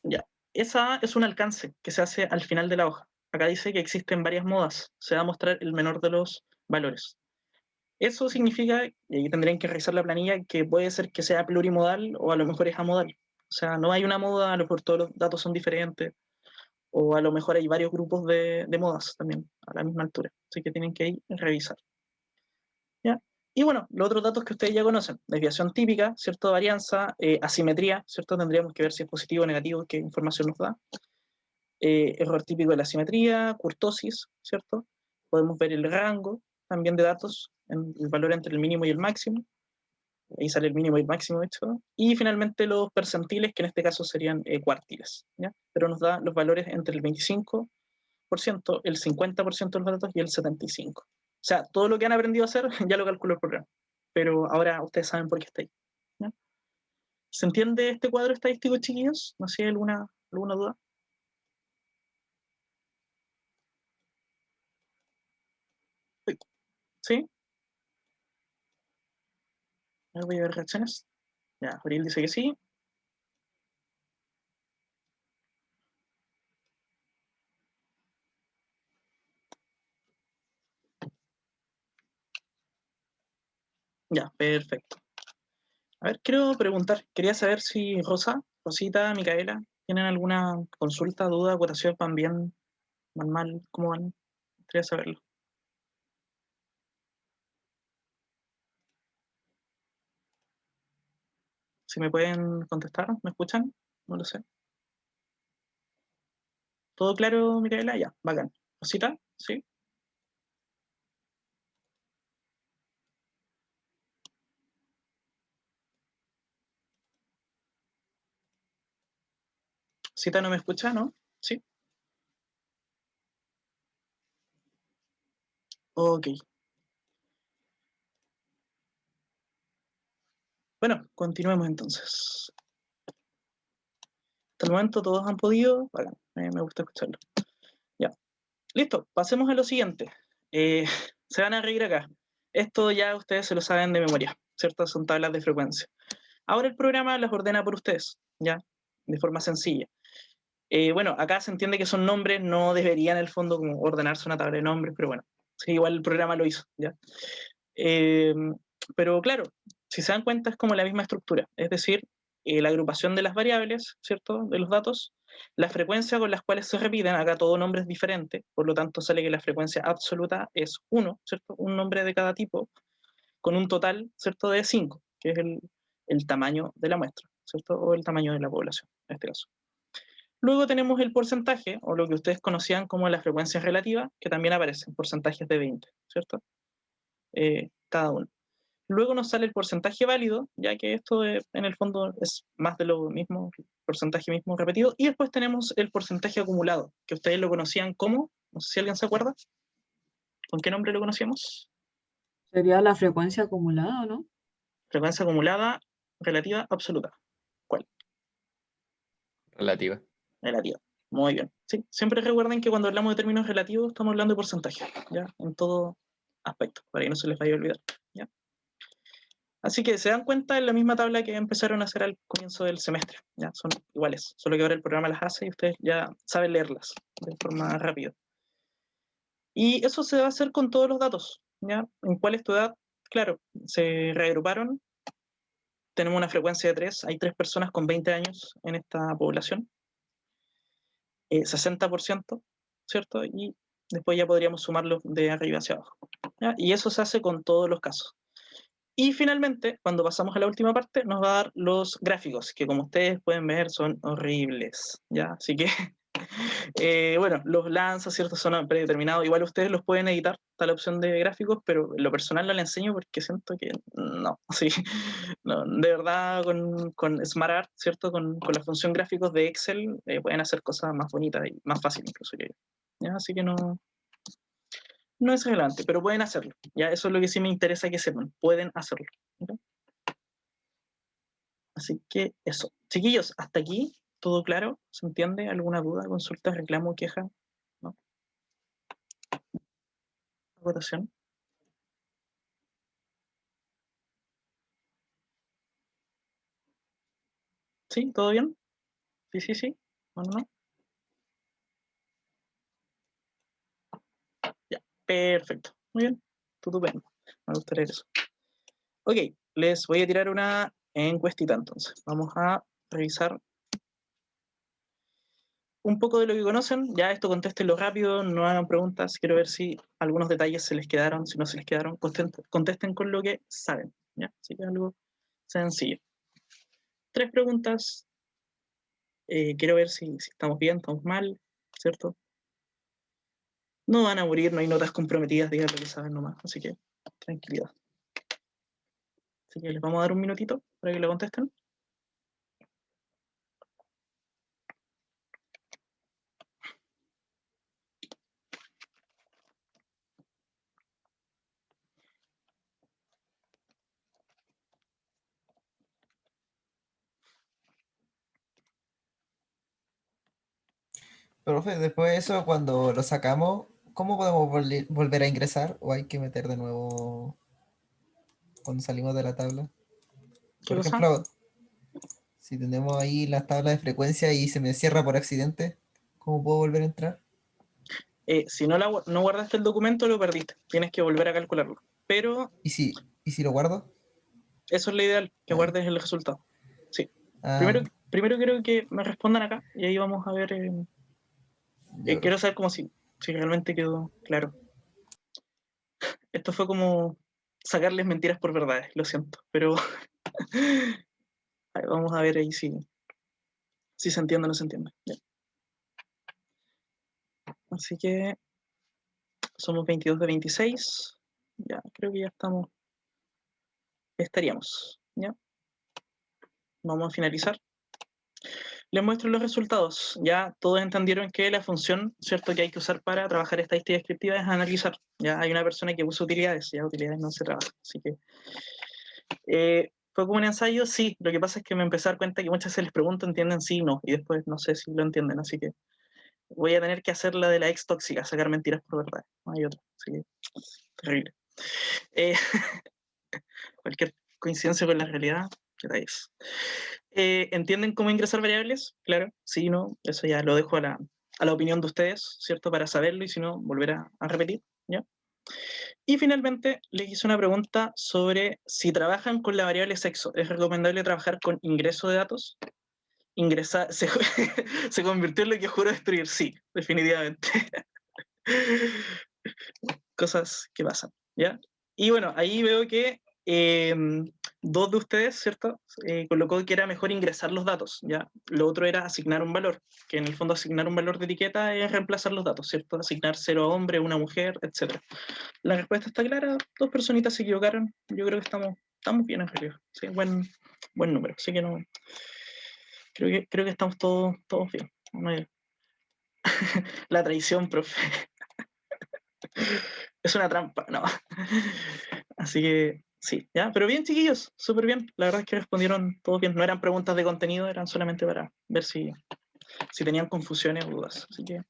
Ya. Esa A es un alcance que se hace al final de la hoja. Acá dice que existen varias modas. Se va a mostrar el menor de los valores. Eso significa, y ahí tendrían que revisar la planilla, que puede ser que sea plurimodal o a lo mejor es amodal. O sea, no hay una moda, a lo mejor todos los datos son diferentes, o a lo mejor hay varios grupos de modas también a la misma altura. Así que tienen que ir a revisar. ¿Ya? Y bueno, los otros datos que ustedes ya conocen, desviación típica, ¿cierto? Varianza, asimetría, ¿cierto? Tendríamos que ver si es positivo o negativo, qué información nos da. Error típico de la asimetría, kurtosis, ¿cierto? Podemos ver el rango también de datos, el valor entre el mínimo y el máximo. Ahí sale el mínimo y el máximo, de hecho. Y finalmente los percentiles, que en este caso serían cuartiles, ¿ya? Pero nos da los valores entre el 25%, el 50% de los datos y el 75%. O sea, todo lo que han aprendido a hacer ya lo calculó el programa. Pero ahora ustedes saben por qué está ahí, ¿ya? ¿Se entiende este cuadro estadístico, chiquillos? No sé si hay alguna duda. ¿Sí? Voy a ver reacciones. Ya, Abril dice que sí. Ya, perfecto. A ver, quiero preguntar, quería saber si Rosita, Micaela, ¿tienen alguna consulta, duda, acotación? ¿Van bien? ¿Van mal? ¿Cómo van? Quería saberlo. Si me pueden contestar, ¿me escuchan? No lo sé. ¿Todo claro, Micaela? Ya, bacán. ¿Rosita? ¿Sí? ¿Rosita no me escucha, no? Sí. Ok. Bueno, continuemos entonces. Hasta el momento todos han podido. Bacán, me gusta escucharlo. Ya. Listo, pasemos a lo siguiente. Se van a reír acá. Esto ya ustedes se lo saben de memoria, ¿cierto? Son tablas de frecuencia. Ahora el programa las ordena por ustedes, ¿ya? De forma sencilla. Bueno, acá se entiende que son nombres, no debería en el fondo como ordenarse una tabla de nombres, pero bueno, sí, igual el programa lo hizo, ¿ya? Pero claro, si se dan cuenta, es como la misma estructura, es decir, la agrupación de las variables, ¿cierto?, de los datos, la frecuencia con las cuales se repiten, acá todo nombre es diferente, por lo tanto sale que la frecuencia absoluta es 1, ¿cierto?, un nombre de cada tipo, con un total, ¿cierto?, de 5, que es el tamaño de la muestra, ¿cierto?, o el tamaño de la población, en este caso. Luego tenemos el porcentaje, o lo que ustedes conocían como la frecuencia relativa, que también aparece en porcentajes de 20, ¿cierto?, cada uno. Luego nos sale el porcentaje válido, ya que esto en el fondo es más de lo mismo, porcentaje mismo repetido. Y después tenemos el porcentaje acumulado, que ustedes lo conocían como, no sé si alguien se acuerda, ¿con qué nombre lo conocíamos? Sería la frecuencia acumulada, ¿o no? Frecuencia acumulada relativa absoluta. ¿Cuál? Relativa. Relativa. Muy bien. Sí, siempre recuerden que cuando hablamos de términos relativos estamos hablando de porcentaje, ¿ya? En todo aspecto, para que no se les vaya a olvidar, ¿ya? Así que se dan cuenta en la misma tabla que empezaron a hacer al comienzo del semestre, ¿ya? Son iguales, solo que ahora el programa las hace y ustedes ya saben leerlas de forma rápida. Y eso se va a hacer con todos los datos, ¿ya? ¿En cuál es tu edad? Claro, se reagruparon, tenemos una frecuencia de 3, hay 3 personas con 20 años en esta población, 60%, ¿cierto? Y después ya podríamos sumarlo de arriba hacia abajo, ¿ya? Y eso se hace con todos los casos. Y finalmente, cuando pasamos a la última parte, nos va a dar los gráficos, que como ustedes pueden ver son horribles, ¿ya? Así que, bueno, los lanza, ¿cierto? Son predeterminados. Igual ustedes los pueden editar, está la opción de gráficos, pero en lo personal no le enseño porque siento que no, sí. No, de verdad con SmartArt, ¿cierto? Con la función gráficos de Excel pueden hacer cosas más bonitas y más fáciles incluso, diría yo, ¿ya? Así que no es relevante, pero pueden hacerlo. Ya, eso es lo que sí me interesa que sepan. Pueden hacerlo. ¿Okay? Así que eso. Chiquillos, hasta aquí, ¿todo claro? ¿Se entiende? ¿Alguna duda, consulta, reclamo, queja? ¿No? ¿Votación? ¿Sí? ¿Todo bien? Sí, sí, sí. ¿O no? Ya, perfecto. Muy bien. Estupendo. Me gustaría eso. Ok, les voy a tirar una encuestita entonces. Vamos a revisar un poco de lo que conocen. Ya esto contéstenlo rápido, no hagan preguntas. Quiero ver si algunos detalles se les quedaron, si no se les quedaron. Contesten con lo que saben. ¿Ya? Así que algo sencillo. 3 preguntas. Quiero ver si estamos bien, estamos mal, ¿cierto? No van a morir, no hay notas comprometidas, digan lo que saben nomás. Así que tranquilidad. Así que les vamos a dar un minutito para que lo contesten. Profe, después de eso, cuando lo sacamos, ¿cómo podemos volver a ingresar? ¿O hay que meter de nuevo cuando salimos de la tabla? ¿Qué Por cosa? ejemplo, si tenemos ahí las tablas de frecuencia y se me cierra por accidente, ¿cómo puedo volver a entrar? Si no guardaste el documento, lo perdiste. Tienes que volver a calcularlo. Pero ¿Y si lo guardo? eso es lo ideal, que Ah, ya. guardes el resultado. Sí. Ah, Primero quiero que me respondan acá y ahí vamos a ver. ya, Quiero profe. saber como si realmente quedó claro. Esto fue como sacarles mentiras por verdades, lo siento. Pero vamos a ver ahí si se entiende o no se entiende. Bien. Así que somos 22 de 26. Ya, creo que ya estaríamos. ¿Ya? Vamos a finalizar. Les muestro los resultados. Ya todos entendieron que la función, ¿cierto?, que hay que usar para trabajar estadística descriptiva es analizar. Ya hay una persona que usa utilidades, ya utilidades no se trabajan. Así que fue como un ensayo, sí. Lo que pasa es que me empecé a dar cuenta que muchas veces les pregunto, entienden sí y no, y después no sé si lo entienden. Así que voy a tener que hacer la de la ex tóxica, sacar mentiras por verdad. No hay otra. Así que terrible. Eh, cualquier coincidencia con la realidad, detalles. ¿Entienden cómo ingresar variables? Claro, sí, no, eso ya lo dejo a la opinión de ustedes, ¿cierto? Para saberlo y si no, volver a repetir, ¿ya? Y finalmente les hice una pregunta sobre si trabajan con la variable sexo, ¿es recomendable trabajar con ingreso de datos? Ingresar, se convirtió en lo que juro destruir, sí, definitivamente. Cosas que pasan, ¿ya? Y bueno, ahí veo que dos de ustedes, ¿cierto? Colocó que era mejor ingresar los datos, ¿ya? Lo otro era asignar un valor, que en el fondo asignar un valor de etiqueta es reemplazar los datos, ¿cierto? Asignar 0 a hombre, 1 a mujer, etc. La respuesta está clara, dos personitas se equivocaron, yo creo que estamos bien en realidad, sí, buen número, así que no, creo que estamos todos bien. No hay- La traición, profe. Es una trampa, no. Así que sí, ya, pero bien, chiquillos, súper bien. La verdad es que respondieron todos bien. No eran preguntas de contenido, eran solamente para ver si tenían confusiones o dudas. Así que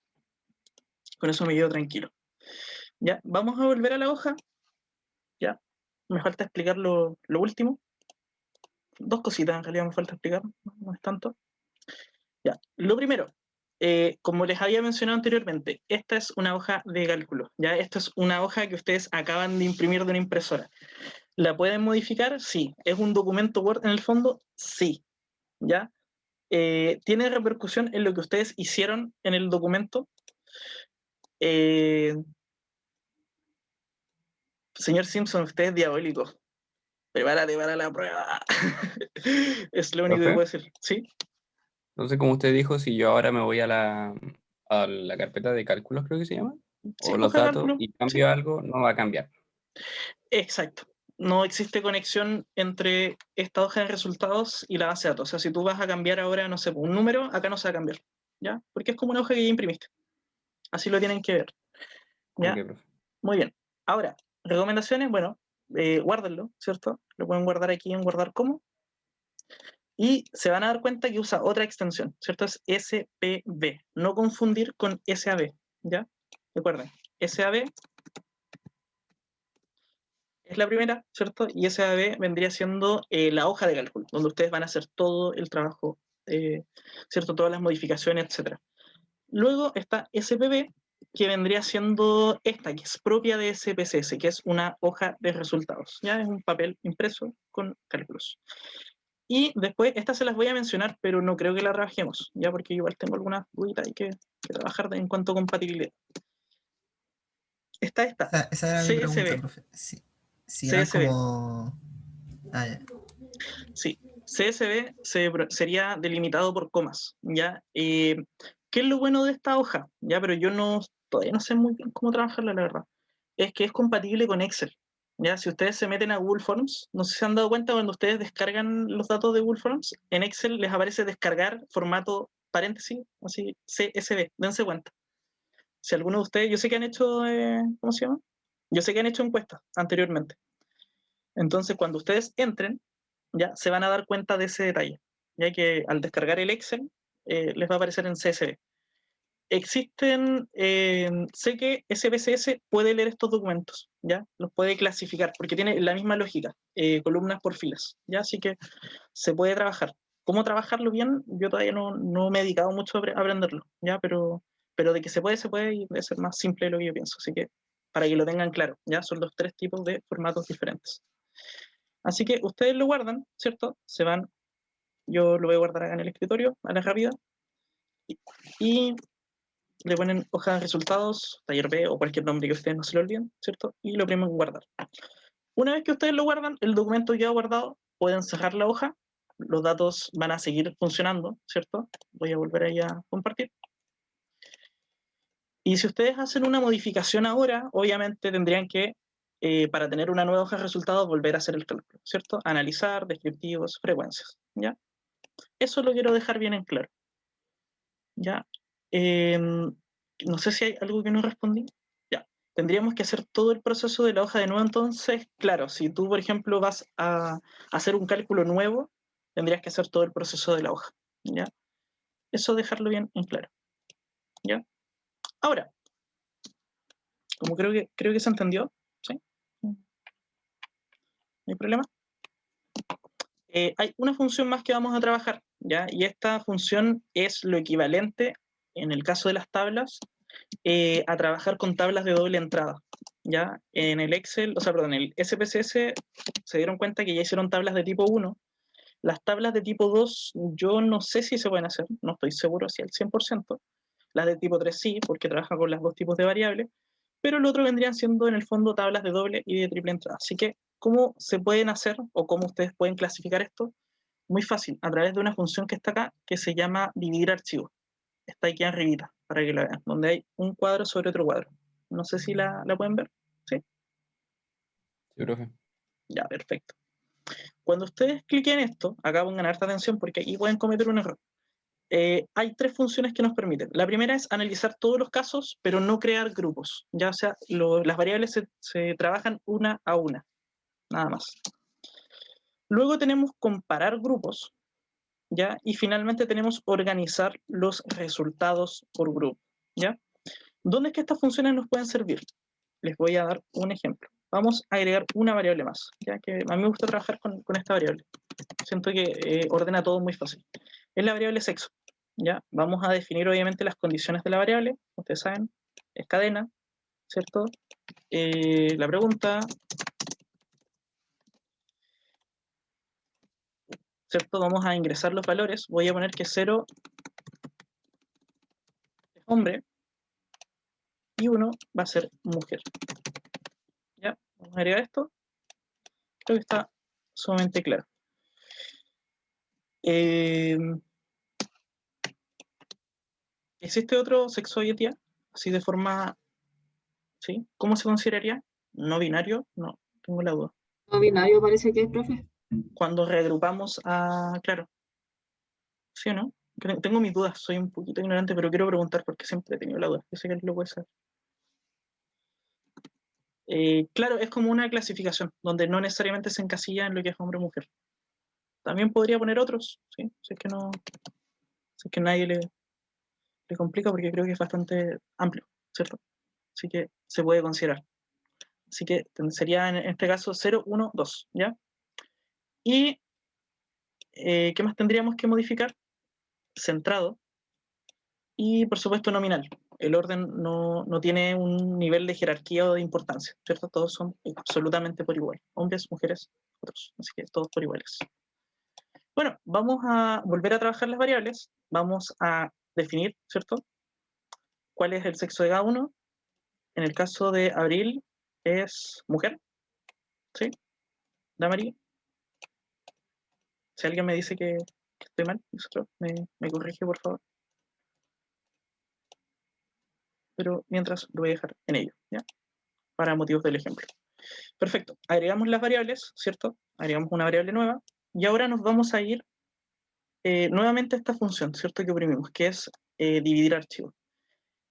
con eso me quedo tranquilo. Ya, vamos a volver a la hoja. Ya, me falta explicar lo último. Dos cositas en realidad me falta explicar, no es tanto. Ya, lo primero, como les había mencionado anteriormente, esta es una hoja de cálculo. Ya, esta es una hoja que ustedes acaban de imprimir de una impresora. ¿La pueden modificar? Sí. ¿Es un documento Word en el fondo? Sí. ¿Ya? ¿Tiene repercusión en lo que ustedes hicieron en el documento? Señor Simpson, usted es diabólico. Prepárate para la prueba. Es lo único que puedo ¿Profe? decir. ¿Sí? Entonces, como usted dijo, si yo ahora me voy a la carpeta de cálculos, creo que se llama, ¿Sí? o los ¿Hoja de datos, cálculo? y Sí. cambio algo, no va a cambiar. Exacto. No existe conexión entre esta hoja de resultados y la base de datos. O sea, si tú vas a cambiar ahora, no sé, un número, acá no se va a cambiar. ¿Ya? Porque es como una hoja que ya imprimiste. Así lo tienen que ver. ¿Ya? Ok, profe. Muy bien. Ahora, recomendaciones, bueno, guárdenlo, ¿cierto? Lo pueden guardar aquí en guardar como. Y se van a dar cuenta que usa otra extensión, ¿cierto? Es SPB. No confundir con SAB, ¿ya? Recuerden, SAB es la primera, ¿cierto? Y SAB vendría siendo la hoja de cálculo, donde ustedes van a hacer todo el trabajo, ¿cierto? Todas las modificaciones, etc. Luego está SPB, que vendría siendo esta, que es propia de SPSS, que es una hoja de resultados. Ya es un papel impreso con cálculos. Y después, estas se las voy a mencionar, pero no creo que la trabajemos, ya porque igual tengo algunas duditas que trabajar en cuanto a compatibilidad. Está esta, Esa era mi pregunta, CSV, profe. Si eran CSV, como... Ah, ya. sí, CSV sería delimitado por comas, ¿ya? ¿Qué es lo bueno de esta hoja? Ya, pero yo todavía no sé muy bien cómo trabajarla, la verdad. Es que es compatible con Excel. Ya, si ustedes se meten a Google Forms, no sé si se han dado cuenta cuando ustedes descargan los datos de Google Forms, en Excel les aparece descargar formato paréntesis, así CSV, dense cuenta. Si alguno de ustedes, yo sé que han hecho, ¿cómo se llama? Yo sé que han hecho encuestas anteriormente. Entonces, cuando ustedes entren, ya se van a dar cuenta de ese detalle, ya que al descargar el Excel les va a aparecer en CSV. Existen, sé que SPSS puede leer estos documentos, ¿ya? Los puede clasificar, porque tiene la misma lógica, columnas por filas, ¿ya? Así que se puede trabajar. ¿Cómo trabajarlo bien? Yo todavía no me he dedicado mucho a aprenderlo, ¿ya? Pero de que se puede y debe ser más simple de lo que yo pienso. Así que para que lo tengan claro, ¿ya? Son los tres tipos de formatos diferentes. Así que ustedes lo guardan, ¿cierto? Se van, yo lo voy a guardar acá en el escritorio, a la rápida, y le ponen hoja de resultados, taller B o cualquier nombre que ustedes no se lo olviden, ¿cierto? Y lo oprimen guardar. Una vez que ustedes lo guardan, el documento queda guardado, pueden cerrar la hoja, los datos van a seguir funcionando, ¿cierto? Voy a volver ahí a compartir. Y si ustedes hacen una modificación ahora, obviamente tendrían que, para tener una nueva hoja de resultados, volver a hacer el cálculo, ¿cierto? Analizar, descriptivos, frecuencias, ¿ya? Eso lo quiero dejar bien en claro, ¿ya? No sé si hay algo que no respondí. Ya, tendríamos que hacer todo el proceso de la hoja de nuevo, entonces, claro, si tú, por ejemplo, vas a hacer un cálculo nuevo, tendrías que hacer todo el proceso de la hoja, ¿ya? Eso dejarlo bien en claro, ¿ya? Ahora, como creo que se entendió, ¿sí? No hay problema. Hay una función más que vamos a trabajar, ¿ya? Y esta función es lo equivalente, en el caso de las tablas, a trabajar con tablas de doble entrada, ya en el Excel, o sea, perdón, en el SPSS se dieron cuenta que ya hicieron tablas de tipo 1. Las tablas de tipo 2 yo no sé si se pueden hacer, no estoy seguro si al 100%. Las de tipo 3 sí, porque trabaja con los dos tipos de variables, pero el otro vendrían siendo en el fondo tablas de doble y de triple entrada. Así que, ¿cómo se pueden hacer o cómo ustedes pueden clasificar esto? Muy fácil, a través de una función que está acá, que se llama dividir archivos. Está aquí arribita, para que la vean, donde hay un cuadro sobre otro cuadro. No sé si la pueden ver. ¿Sí? Sí, profe. Ya, perfecto. Cuando ustedes cliquen esto, acá pongan harta atención porque aquí pueden cometer un error. Hay tres funciones que nos permiten. La primera es analizar todos los casos, pero no crear grupos. Ya, o sea, las variables se trabajan una a una, nada más. Luego tenemos comparar grupos, ¿ya? Y finalmente tenemos organizar los resultados por grupo, ¿ya? ¿Dónde es que estas funciones nos pueden servir? Les voy a dar un ejemplo. Vamos a agregar una variable más, ya que a mí me gusta trabajar con esta variable. Siento que ordena todo muy fácil. Es la variable sexo, ¿ya? Vamos a definir obviamente las condiciones de la variable. Ustedes saben, es cadena, ¿cierto? La pregunta, ¿cierto? Vamos a ingresar los valores. Voy a poner que 0 es hombre y 1 va a ser mujer. ¿Ya? Vamos a agregar esto. Creo que está sumamente claro. ¿Existe otro sexo hoy en día? Así de forma, ¿sí? ¿Cómo se consideraría? ¿No binario? No, tengo la duda. No binario parece que es, profe. Cuando reagrupamos a, claro, ¿sí o no? Tengo mis dudas, soy un poquito ignorante, pero quiero preguntar porque siempre he tenido la duda. Yo sé que lo puede saber. Claro, es como una clasificación, donde no necesariamente se encasilla en lo que es hombre o mujer. También podría poner otros, ¿sí? Si es que no, si es que nadie le complica, porque creo que es bastante amplio, ¿cierto? Así que se puede considerar. Así que sería en este caso 0, 1, 2, ¿ya? Y, ¿qué más tendríamos que modificar? Centrado y, por supuesto, nominal. El orden no tiene un nivel de jerarquía o de importancia, ¿cierto? Todos son absolutamente por igual. Hombres, mujeres, otros. Así que todos por iguales. Bueno, vamos a volver a trabajar las variables. Vamos a definir, ¿cierto? ¿Cuál es el sexo de cada uno? En el caso de Abril es mujer, ¿sí? Damari, si alguien me dice que estoy mal, me corrige, por favor. Pero mientras lo voy a dejar en ello, ¿ya? Para motivos del ejemplo. Perfecto. Agregamos las variables, ¿cierto? Agregamos una variable nueva. Y ahora nos vamos a ir nuevamente a esta función, ¿cierto? Que oprimimos, que es dividir archivos.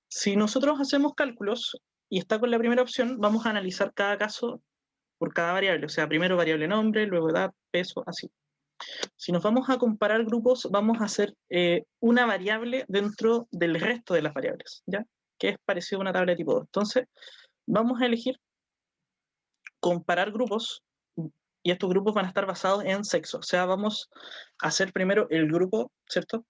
Si nosotros hacemos cálculos y está con la primera opción, vamos a analizar cada caso por cada variable. O sea, primero variable nombre, luego edad, peso, así. Si nos vamos a comparar grupos, vamos a hacer una variable dentro del resto de las variables, ¿ya? Que es parecido a una tabla de tipo 2. Entonces, vamos a elegir comparar grupos y estos grupos van a estar basados en sexo. O sea, vamos a hacer primero el grupo, ¿cierto?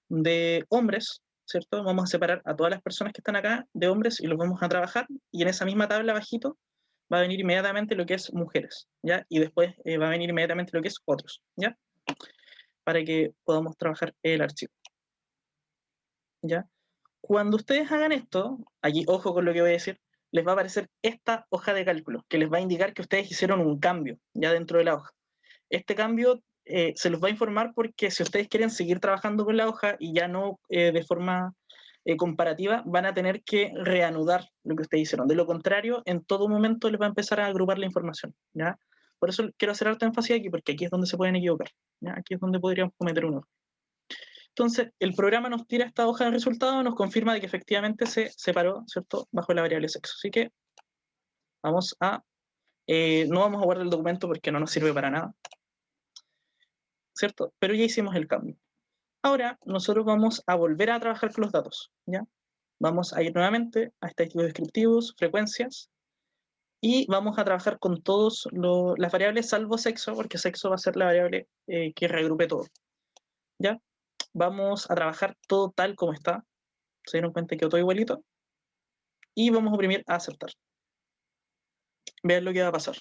De hombres, ¿cierto? Vamos a separar a todas las personas que están acá de hombres y los vamos a trabajar y en esa misma tabla bajito va a venir inmediatamente lo que es mujeres, ¿ya? Y después va a venir inmediatamente lo que es otros, ¿ya? Para que podamos trabajar el archivo, ¿ya? Cuando ustedes hagan esto, aquí ojo con lo que voy a decir, les va a aparecer esta hoja de cálculo, que les va a indicar que ustedes hicieron un cambio ya dentro de la hoja. Este cambio se los va a informar porque si ustedes quieren seguir trabajando con la hoja y ya no de forma comparativa, van a tener que reanudar lo que ustedes hicieron. De lo contrario, en todo momento les va a empezar a agrupar la información, ¿ya? Por eso quiero hacer alta énfasis aquí, porque aquí es donde se pueden equivocar, ¿ya? Aquí es donde podríamos cometer un error. Entonces, el programa nos tira esta hoja de resultados, nos confirma de que efectivamente se separó, ¿cierto?, bajo la variable sexo. Así que vamos a, no vamos a guardar el documento porque no nos sirve para nada, ¿cierto? Pero ya hicimos el cambio. Ahora, nosotros vamos a volver a trabajar con los datos, ¿ya? Vamos a ir nuevamente a estadísticos descriptivos, frecuencias, y vamos a trabajar con todas las variables salvo sexo, porque sexo va a ser la variable que reagrupe todo, ¿ya? Vamos a trabajar todo tal como está. Se dieron cuenta que quedó todo igualito. Y vamos a oprimir a aceptar. Vean lo que va a pasar.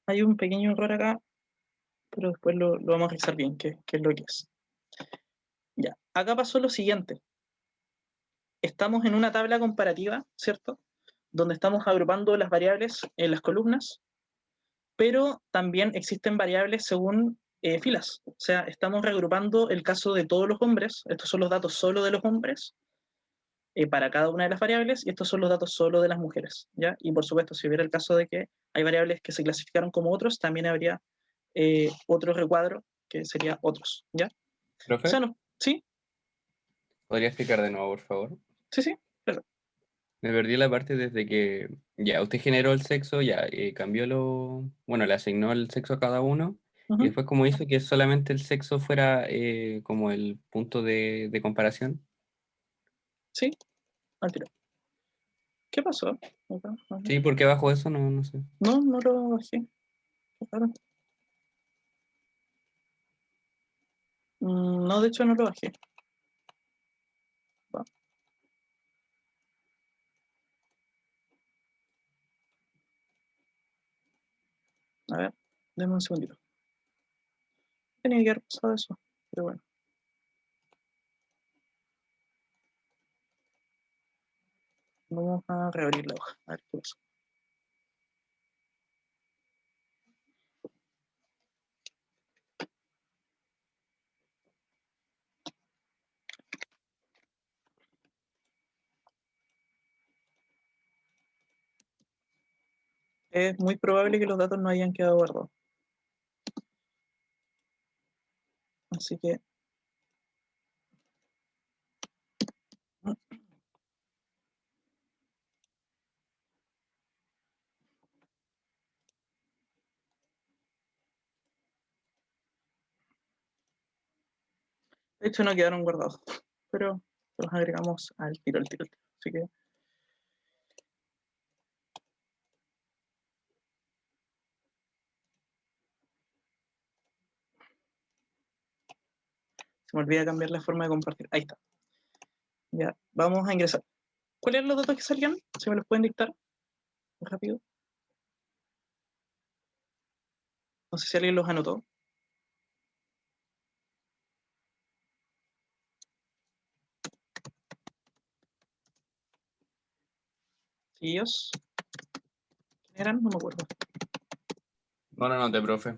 Hay un pequeño error acá, pero después lo vamos a revisar bien, qué es lo que es. Ya, acá pasó lo siguiente. Estamos en una tabla comparativa, ¿cierto? Donde estamos agrupando las variables en las columnas, pero también existen variables según filas. O sea, estamos reagrupando el caso de todos los hombres, estos son los datos solo de los hombres, para cada una de las variables, y estos son los datos solo de las mujeres, ¿ya? Y por supuesto, si hubiera el caso de que hay variables que se clasificaron como otros, también habría otro recuadro que sería otros, ¿ya? O ¿Profe? sea, no, ¿sí? ¿Podría explicar de nuevo, por favor? Sí, claro. Me perdí la parte desde que ya usted generó el sexo, ya cambió bueno, le asignó el sexo a cada uno, y después como hizo que solamente el sexo fuera como el punto de comparación. Sí, al tiro. ¿Qué pasó? Acá, ajá. Sí, ¿por qué bajo eso? No, no sé. No, no lo bajé. Qué raro. No, de hecho no lo bajé. Va. A ver, denme un segundito. Tenía que haber pasado eso, pero bueno. Vamos a reabrir la hoja, a ver qué pasa. Es muy probable que los datos no hayan quedado guardados. Así que... De hecho no quedaron guardados, pero los agregamos al tiro, al tiro, al tiro. Así que... Se me olvida cambiar la forma de compartir. Ahí está. Ya, vamos a ingresar. ¿Cuáles eran los datos que salían? Si me los pueden dictar rápido. No sé si alguien los anotó. ¿Ellos? ¿Quiénes eran? No me acuerdo. No, no, no, te profe.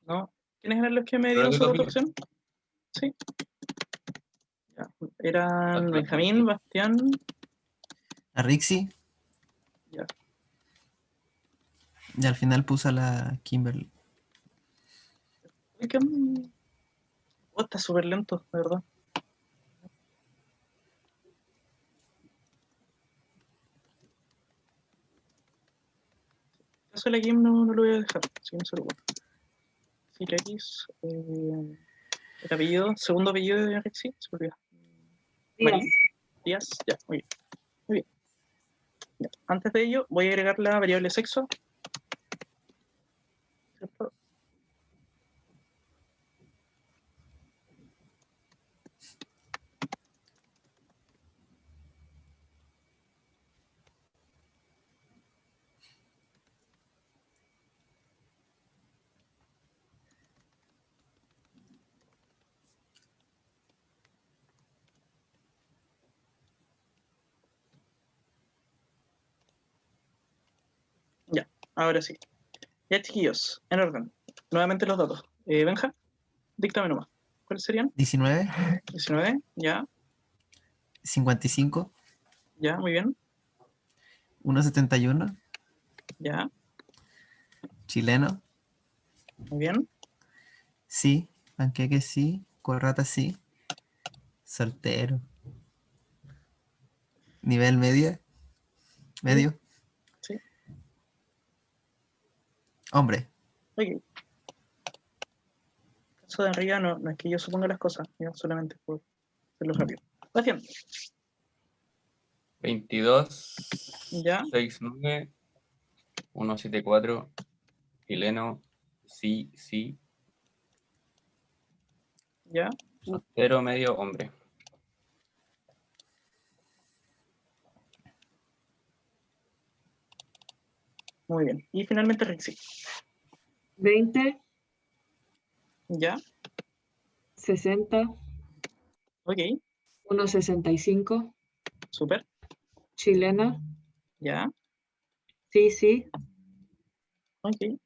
¿No? ¿Quiénes eran los que me ¿Pero dieron qué su tópico? opción? Sí. Ya. Eran Las Benjamín, Bastián. A Rixie, Ya. y al final puse a la Kimberly. Uy, está súper lento, de verdad. Eso de la game no lo voy a dejar, así que no se lo guardo. Sir X, el apellido, segundo apellido de Rexy, se me olvidó. Marín, Díaz, ya, muy bien. Muy bien. Ya. Antes de ello, voy a agregar la variable sexo. ¿Cierto? Ya, ahora sí. Ya, chiquillos, en orden. Nuevamente los datos. Benja, díctame nomás. ¿Cuáles serían? 19, 19, ya, 55, ya, muy bien, 1,71, ya, chileno, muy bien, sí, panqueque sí, corrata sí, soltero, nivel medio, sí, hombre, ok. Caso de arriba no es que yo suponga las cosas, ya, solamente por hacerlo rápido. Bastián, 22, ya, 69, 174, chileno, sí, sí, ya, soltero, medio, hombre. Muy bien. Y finalmente Rixi. 20, ¿Ya? 60, Ok. 1,65, Súper. chilena, ¿Ya? sí, Ok.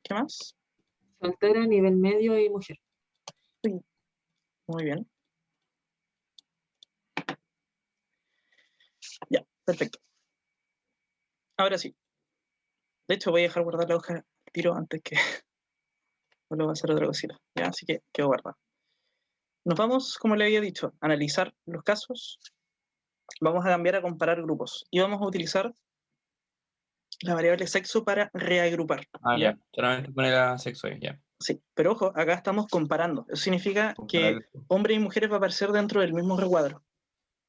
¿Qué más? soltera, nivel medio y mujer. Sí. Muy bien. Ya, perfecto. Ahora sí. De hecho, voy a dejar guardar la hoja al tiro antes que vuelva a hacer otra cosita. Ya, así que quedo guardada. Nos vamos, como le había dicho, a analizar los casos. Vamos a cambiar a comparar grupos. Y vamos a utilizar la variable sexo para reagrupar. Ah, ¿Ya? ya. Solamente poner a sexo ahí, ya. Sí, pero ojo, acá estamos comparando. Eso significa que Comparar. hombres y mujeres va a aparecer dentro del mismo recuadro.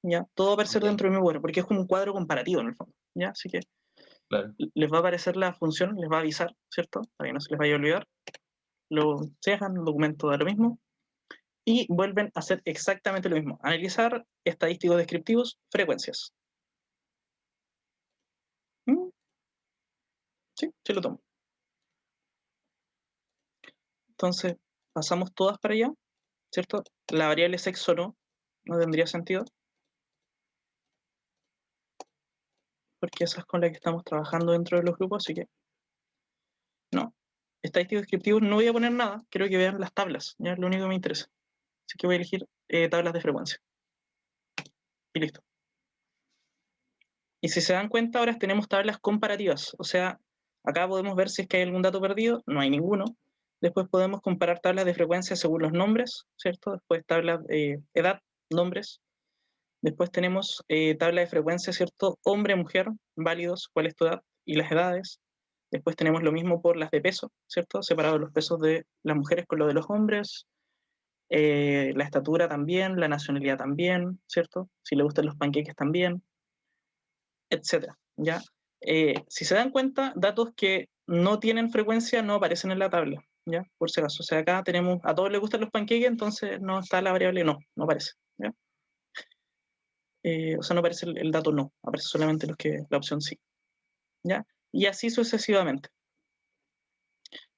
¿Ya? Todo va a aparecer Ok, dentro del mismo cuadro, porque es como un cuadro comparativo en el fondo. ¿Ya? Así que claro. les va a aparecer la función, les va a avisar, ¿cierto? Para que no se les vaya a olvidar. Lo dejan, el documento da lo mismo. Y vuelven a hacer exactamente lo mismo. Analizar estadísticos descriptivos, frecuencias. ¿Mm? Sí, sí lo tomo. Entonces, pasamos todas para allá, ¿cierto? La variable sexo no tendría sentido, porque esa es con la que estamos trabajando dentro de los grupos, así que no. Estadísticos descriptivos no voy a poner nada, quiero que vean las tablas, ya es lo único que me interesa. Así que voy a elegir tablas de frecuencia. Y listo. Y si se dan cuenta, ahora tenemos tablas comparativas, o sea, acá podemos ver si es que hay algún dato perdido, no hay ninguno. Después podemos comparar tablas de frecuencia según los nombres, ¿cierto? Después tablas de edad, nombres. Después tenemos tabla de frecuencia, ¿cierto? Hombre, mujer, válidos, cuál es tu edad y las edades. Después tenemos lo mismo por las de peso, ¿cierto? Separado los pesos de las mujeres con lo de los hombres. La estatura también, la nacionalidad también, ¿cierto? Si le gustan los panqueques también, etcétera, ¿ya? Si se dan cuenta, datos que no tienen frecuencia no aparecen en la tabla, ¿ya? Por si acaso. O sea, acá tenemos, a todos les gustan los panqueques, entonces no está la variable no aparece, ¿ya? O sea, no aparece el dato no, aparece solamente la opción sí, ¿ya? Y así sucesivamente.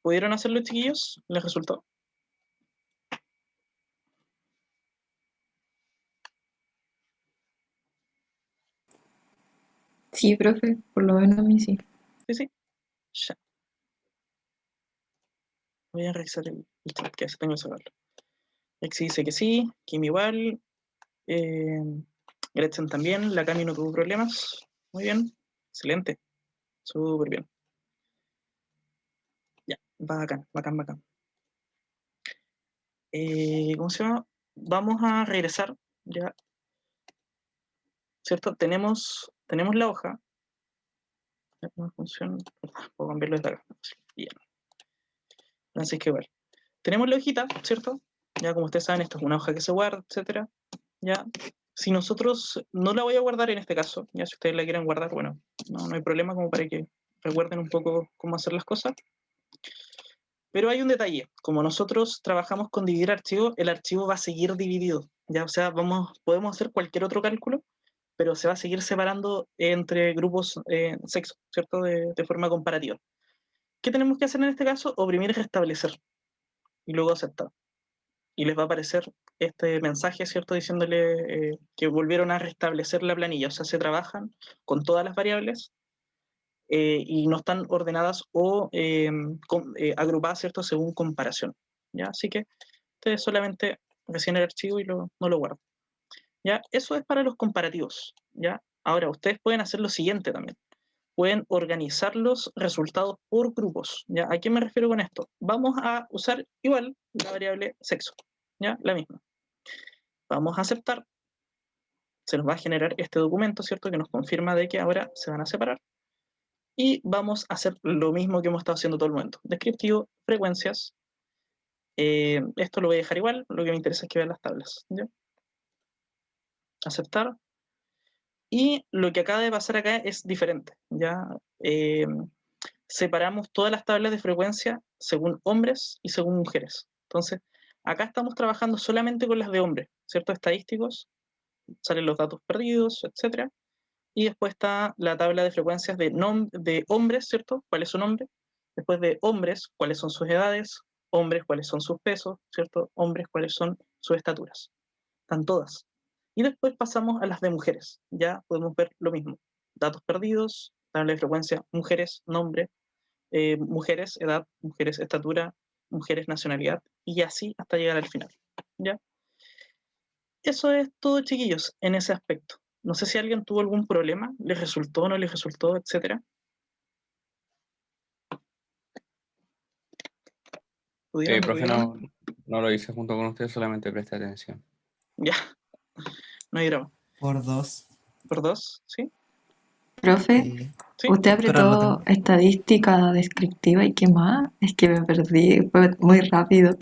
¿Pudieron hacerlo, chiquillos? ¿Les resultó? Sí, profe, por lo menos a mí sí. Sí, sí. Ya. Voy a revisar el chat, que hace tengo que sacarlo. Exi dice que sí, Kim igual, Gretchen también, la Cami no tuvo problemas. Muy bien, excelente, súper bien. Ya, bacán. ¿Cómo se llama? Vamos a regresar, ya, ¿cierto? Tenemos la hoja. No funciona, puedo cambiarlo desde acá. Bien, así que igual. Tenemos la hojita, ¿cierto? Ya como ustedes saben, esto es una hoja que se guarda, etcétera. Ya, si nosotros, no la voy a guardar en este caso, ya si ustedes la quieren guardar, bueno, no hay problema, como para que recuerden un poco cómo hacer las cosas. Pero hay un detalle, como nosotros trabajamos con dividir archivos, el archivo va a seguir dividido, ya, o sea, podemos hacer cualquier otro cálculo, pero se va a seguir separando entre grupos sexo, ¿cierto? De forma comparativa. ¿Qué tenemos que hacer en este caso? Oprimir y restablecer, y luego aceptar. Y les va a aparecer este mensaje, ¿cierto? Diciéndole que volvieron a restablecer la planilla, o sea, se trabajan con todas las variables y no están ordenadas o agrupadas, ¿cierto? Según comparación, ¿ya? Así que ustedes solamente reciben el archivo y no lo guardan, ¿ya? Eso es para los comparativos, ¿ya? Ahora, ustedes pueden hacer lo siguiente también. Pueden organizar los resultados por grupos, ¿ya? ¿A qué me refiero con esto? Vamos a usar igual la variable sexo, ¿ya? La misma. Vamos a aceptar, se nos va a generar este documento, ¿cierto? Que nos confirma de que ahora se van a separar. Y vamos a hacer lo mismo que hemos estado haciendo todo el momento. Descriptivo, frecuencias. Esto lo voy a dejar igual, lo que me interesa es que vean las tablas, ¿ya? Aceptar. Y lo que acaba de pasar acá es diferente, ¿ya? Separamos todas las tablas de frecuencia según hombres y según mujeres. Entonces, acá estamos trabajando solamente con las de hombres, ¿cierto? Estadísticos, salen los datos perdidos, etcétera. Y después está la tabla de frecuencias de hombres, ¿cierto? ¿Cuál es su nombre? Después de hombres, cuáles son sus edades, hombres, cuáles son sus pesos, ¿cierto? Hombres, cuáles son sus estaturas. Están todas. Y después pasamos a las de mujeres. Ya podemos ver lo mismo. Datos perdidos, tabla de frecuencia, mujeres, nombre, mujeres, edad, mujeres, estatura, mujeres, nacionalidad, y así hasta llegar al final. ¿Ya? Eso es todo, chiquillos, en ese aspecto. No sé si alguien tuvo algún problema, les resultó, no les resultó, etcétera. ¿Tuvieron, no Profe, tuvieron? no lo hice junto con usted, solamente preste atención. Ya, no hay drama. Por 2. ¿Por dos? ¿Sí? Profe, Sí. ¿Sí? usted Pero lo apretó tengo. estadística descriptiva y qué más. Es que me perdí, fue muy rápido.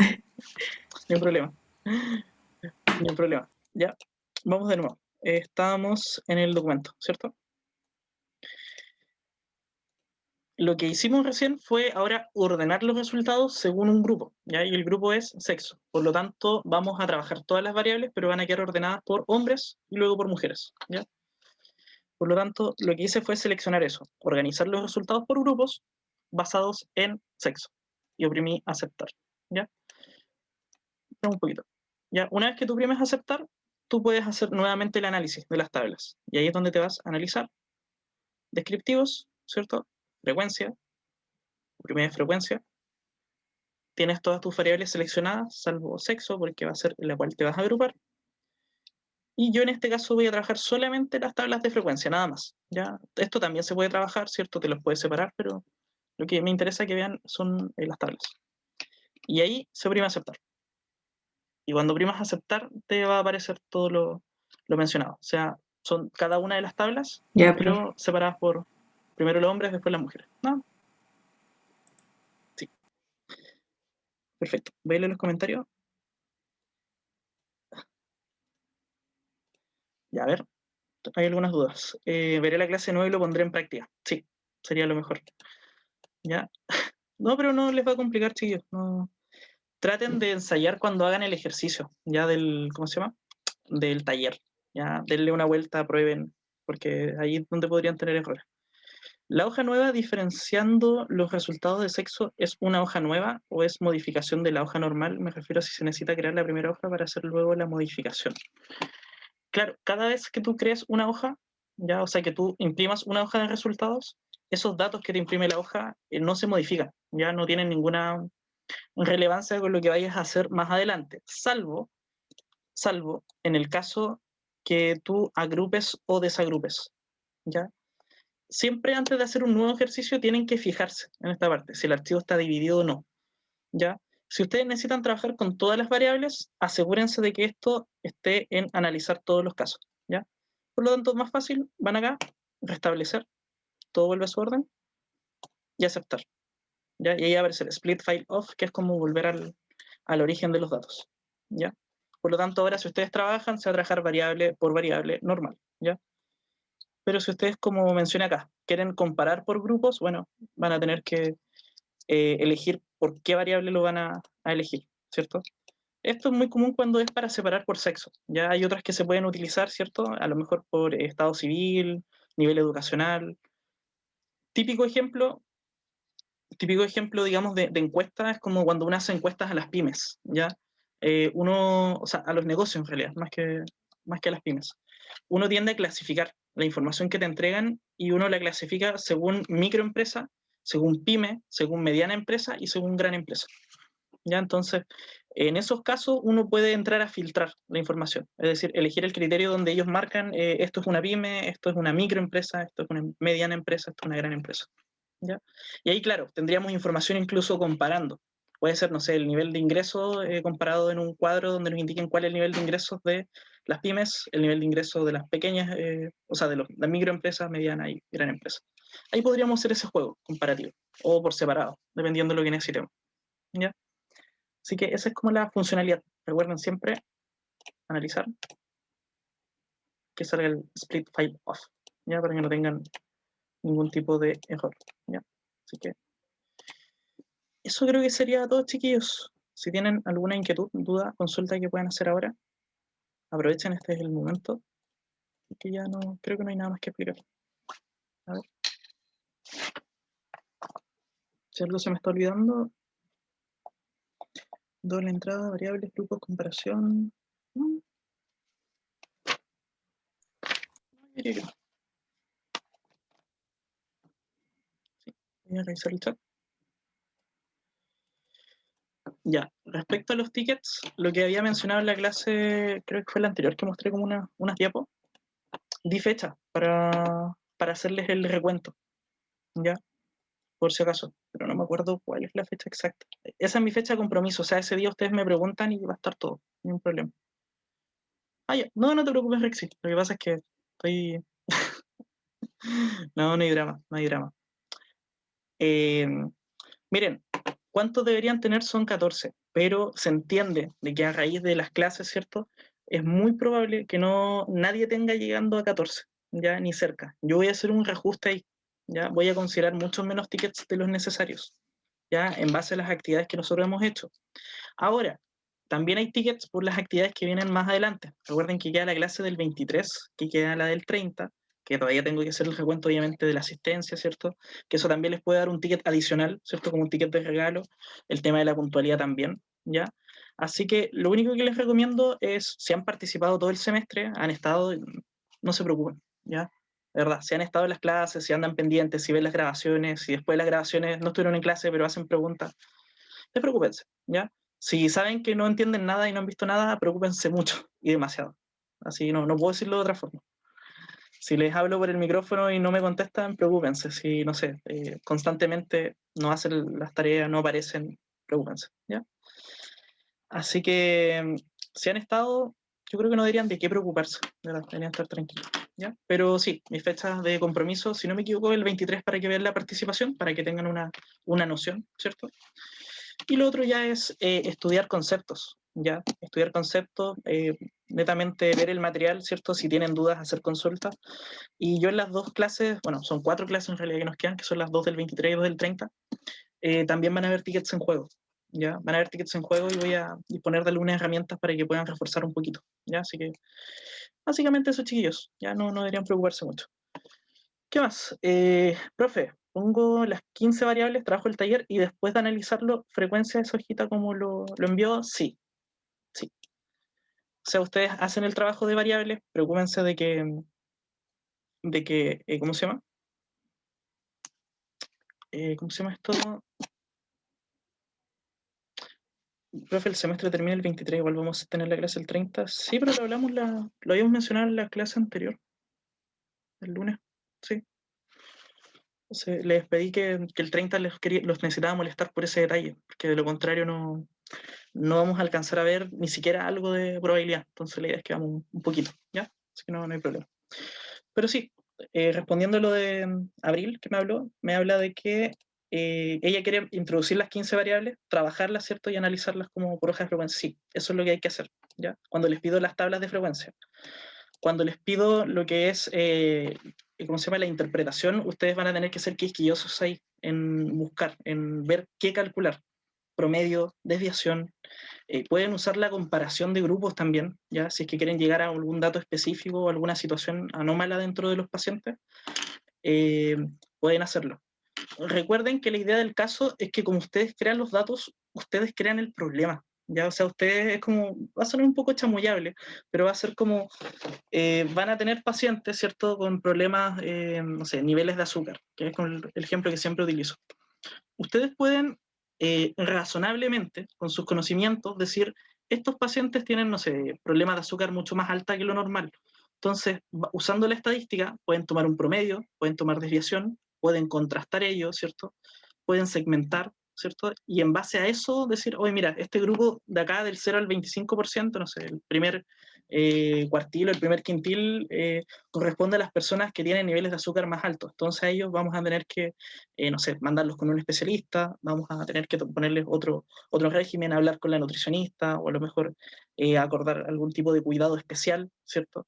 No hay problema. No hay problema. Ya, vamos de nuevo. Estábamos en el documento, ¿cierto? Lo que hicimos recién fue ahora ordenar los resultados según un grupo, ¿ya? Y el grupo es sexo. Por lo tanto, vamos a trabajar todas las variables, pero van a quedar ordenadas por hombres y luego por mujeres, ¿ya? Por lo tanto, lo que hice fue seleccionar eso, organizar los resultados por grupos basados en sexo. Y oprimí aceptar, ¿ya? Un poquito. Ya, una vez que tú oprimes aceptar, tú puedes hacer nuevamente el análisis de las tablas. Y ahí es donde te vas a analizar descriptivos, ¿cierto? Frecuencia, primera frecuencia. Tienes todas tus variables seleccionadas, salvo sexo, porque va a ser la cual te vas a agrupar. Y yo en este caso voy a trabajar solamente las tablas de frecuencia, nada más. ¿Ya? Esto también se puede trabajar, ¿cierto? Te los puedes separar, pero lo que me interesa que vean son las tablas. Y ahí se oprime aceptar. Y cuando oprimas aceptar, te va a aparecer todo lo mencionado. O sea, son cada una de las tablas, Ya, profe. pero separadas por primero los hombres, después las mujeres. ¿No? Sí. Perfecto. ¿Voy a leer los comentarios? Ya, a ver. Hay algunas dudas. Veré la clase 9 y lo pondré en práctica. Sí, sería lo mejor. ¿Ya? No, pero no les va a complicar, chiquillos. No. Traten de ensayar cuando hagan el ejercicio, ya del, ¿cómo se llama? Del taller. Ya, denle una vuelta, prueben, porque ahí es donde podrían tener errores. La hoja nueva, diferenciando los resultados de sexo, ¿es una hoja nueva o es modificación de la hoja normal? Me refiero a si se necesita crear la primera hoja para hacer luego la modificación. Claro, cada vez que tú crees una hoja, ya, o sea, que tú imprimas una hoja de resultados, esos datos que te imprime la hoja no se modifican, ya no tienen ninguna relevancia con lo que vayas a hacer más adelante, salvo en el caso que tú agrupes o desagrupes, ¿ya? Siempre antes de hacer un nuevo ejercicio tienen que fijarse en esta parte, si el archivo está dividido o no, ¿ya? Si ustedes necesitan trabajar con todas las variables, asegúrense de que esto esté en analizar todos los casos, ¿ya? Por lo tanto, más fácil, van acá, restablecer, todo vuelve a su orden y aceptar, ¿ya? Y ahí aparece el split file off, que es como volver al origen de los datos, ¿ya? Por lo tanto, ahora si ustedes trabajan, se va a trabajar variable por variable normal, ¿ya? Pero si ustedes, como mencioné acá, quieren comparar por grupos, bueno, van a tener que elegir por qué variable lo van a elegir, ¿cierto? Esto es muy común cuando es para separar por sexo. Ya hay otras que se pueden utilizar, ¿cierto? A lo mejor por estado civil, nivel educacional. Típico ejemplo, digamos, de encuesta es como cuando uno hace encuestas a las pymes, ¿ya? O sea, a los negocios en realidad, más que a las pymes. Uno tiende a clasificar la información que te entregan y uno la clasifica según microempresa, según pyme, según mediana empresa y según gran empresa. ¿Ya? Entonces, en esos casos uno puede entrar a filtrar la información, es decir, elegir el criterio donde ellos marcan esto es una pyme, esto es una microempresa, esto es una mediana empresa, esto es una gran empresa. ¿Ya? Y ahí, claro, tendríamos información incluso comparando. Puede ser, no sé, el nivel de ingreso comparado en un cuadro donde nos indiquen cuál es el nivel de ingresos de las pymes, el nivel de ingreso de las pequeñas, o sea, de las microempresas, mediana y gran empresa. Ahí podríamos hacer ese juego comparativo, o por separado, dependiendo de lo que necesitemos. ¿Ya? Así que esa es como la funcionalidad. Recuerden siempre analizar que salga el split file off, ¿ya? Para que no tengan ningún tipo de error, ¿ya? Así que eso creo que sería todo, chiquillos. Si tienen alguna inquietud, duda, consulta que puedan hacer ahora, aprovechen, este es el momento. Así que ya no, creo que no hay nada más que explicar. A ver. Si algo se me está olvidando. Doble entrada, variables, grupos, comparación. Diría que no. Sí, voy a revisar el chat. Ya, respecto a los tickets, lo que había mencionado en la clase, creo que fue la anterior que mostré como unas diapos, di fecha para hacerles el recuento, ya, por si acaso, pero no me acuerdo cuál es la fecha exacta. Esa es mi fecha de compromiso, o sea, ese día ustedes me preguntan y va a estar todo, ningún problema. Ah, ya, no te preocupes, Rexy, lo que pasa es que estoy... no hay drama, no hay drama. Miren, ¿cuántos deberían tener? Son 14, pero se entiende de que a raíz de las clases, ¿cierto? Es muy probable que nadie tenga llegando a 14, ya ni cerca. Yo voy a hacer un reajuste ahí, ya voy a considerar muchos menos tickets de los necesarios, ya en base a las actividades que nosotros hemos hecho. Ahora, también hay tickets por las actividades que vienen más adelante. Recuerden que queda la clase del 23, que queda la del 30, que todavía tengo que hacer el recuento obviamente de la asistencia, ¿cierto? Que eso también les puede dar un ticket adicional, ¿cierto? Como un ticket de regalo, el tema de la puntualidad también, ¿ya? Así que lo único que les recomiendo es, si han participado todo el semestre, han estado, no se preocupen, ¿ya? De verdad, si han estado en las clases, si andan pendientes, si ven las grabaciones, si después de las grabaciones no estuvieron en clase pero hacen preguntas, despreocúpense, ¿ya? Si saben que no entienden nada y no han visto nada, preocúpense mucho y demasiado. Así no puedo decirlo de otra forma. Si les hablo por el micrófono y no me contestan, preocúpense. Si, no sé, constantemente no hacen las tareas, no aparecen, preocúpense, ¿ya? Así que, si han estado, yo creo que no deberían de qué preocuparse, ¿verdad? Deberían estar tranquilos, ¿ya? Pero sí, mis fechas de compromiso, si no me equivoco, el 23 para que vean la participación, para que tengan una noción, ¿cierto? Y lo otro ya es estudiar conceptos, ¿ya? Estudiar conceptos, netamente ver el material, ¿cierto? Si tienen dudas, hacer consultas. Y yo en las dos clases, bueno, son 4 clases en realidad que nos quedan, que son las 2 del 23 y 2 del 30, también van a haber tickets en juego, ¿ya? Van a haber tickets en juego y voy a disponer de algunas herramientas para que puedan reforzar un poquito, ¿ya? Así que, básicamente eso, chiquillos, ya no deberían preocuparse mucho. ¿Qué más? Profe, pongo las 15 variables, trabajo el taller y después de analizarlo, frecuencia de esa hojita como lo envió, sí. O sea, ustedes hacen el trabajo de variables, preocúpense de que ¿cómo se llama? ¿Cómo se llama esto? Profe, el semestre termina el 23, igual vamos a tener la clase el 30. Sí, pero lo habíamos mencionado en la clase anterior, el lunes, sí. Entonces, les pedí que el 30 los necesitaba molestar por ese detalle, porque de lo contrario no vamos a alcanzar a ver ni siquiera algo de probabilidad. Entonces la idea es que vamos un poquito, ¿ya? Así que no hay problema. Pero sí, respondiendo a lo de Abril, que me habla de que ella quiere introducir las 15 variables, trabajarlas, ¿cierto? Y analizarlas como por hoja de frecuencia. Sí, eso es lo que hay que hacer, ¿ya? Cuando les pido las tablas de frecuencia. Cuando les pido lo que es, ¿cómo se llama? La interpretación, ustedes van a tener que ser quisquillosos ahí, en buscar, en ver qué calcular. Promedio, desviación. Pueden usar la comparación de grupos también, ¿ya? Si es que quieren llegar a algún dato específico o alguna situación anómala dentro de los pacientes, pueden hacerlo. Recuerden que la idea del caso es que como ustedes crean los datos, ustedes crean el problema, ¿ya? O sea, ustedes es como, va a sonar un poco chamullable, pero va a ser como, van a tener pacientes, ¿cierto?, con problemas, no sé, niveles de azúcar, que es con el ejemplo que siempre utilizo. Ustedes pueden razonablemente, con sus conocimientos, decir, estos pacientes tienen, no sé, problemas de azúcar mucho más alta que lo normal. Entonces, usando la estadística, pueden tomar un promedio, pueden tomar desviación, pueden contrastar ello, ¿cierto? Pueden segmentar, ¿cierto? Y en base a eso decir, oye, mira, este grupo de acá del 0 al 25%, no sé, el primer cuartil o el primer quintil corresponde a las personas que tienen niveles de azúcar más altos. Entonces a ellos vamos a tener que, no sé, mandarlos con un especialista, vamos a tener que ponerles otro régimen, hablar con la nutricionista o a lo mejor acordar algún tipo de cuidado especial, ¿cierto?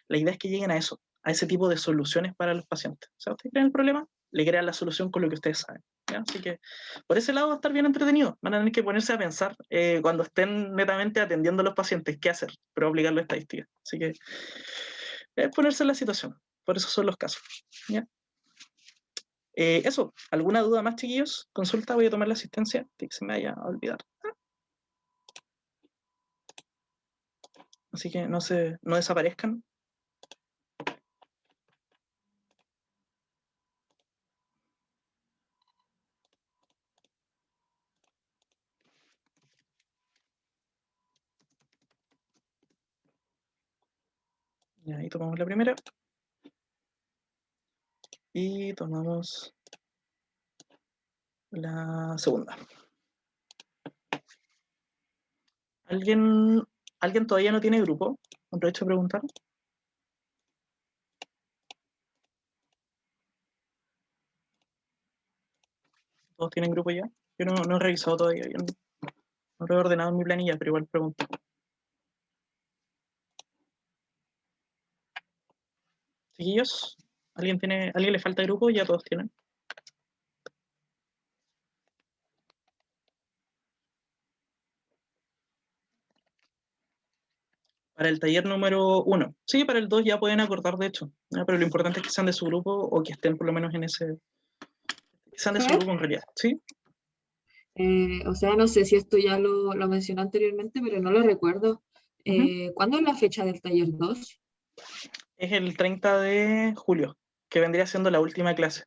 La idea es que lleguen a eso, a ese tipo de soluciones para los pacientes. O sea, ustedes crean el problema, le crean la solución con lo que ustedes saben, ¿ya? Así que por ese lado va a estar bien entretenido. Van a tener que ponerse a pensar cuando estén netamente atendiendo a los pacientes qué hacer, pero aplicar la estadística. Así que es ponerse en la situación. Por eso son los casos. ¿Ya? Eso, ¿alguna duda más, chiquillos? Consulta, voy a tomar la asistencia, que se me vaya a olvidar. Así que no desaparezcan. Y ahí tomamos la primera. Y tomamos la segunda. ¿Alguien todavía no tiene grupo? Aprovecho de preguntar. ¿Todos tienen grupo ya? Yo no he revisado todavía. Yo no lo he ordenado en mi planilla, pero igual pregunto. Chiquillos, ¿alguien le falta grupo? Ya todos tienen. Para el taller número 1. Sí, para el 2 ya pueden acordar, de hecho. ¿Ya? Pero lo importante es que sean de su grupo o que estén por lo menos en ese... Que sean de su grupo en realidad, ¿sí? O sea, no sé si esto ya lo mencioné anteriormente, pero no lo recuerdo. ¿Cuándo es la fecha del taller 2? Es el 30 de julio, que vendría siendo la última clase.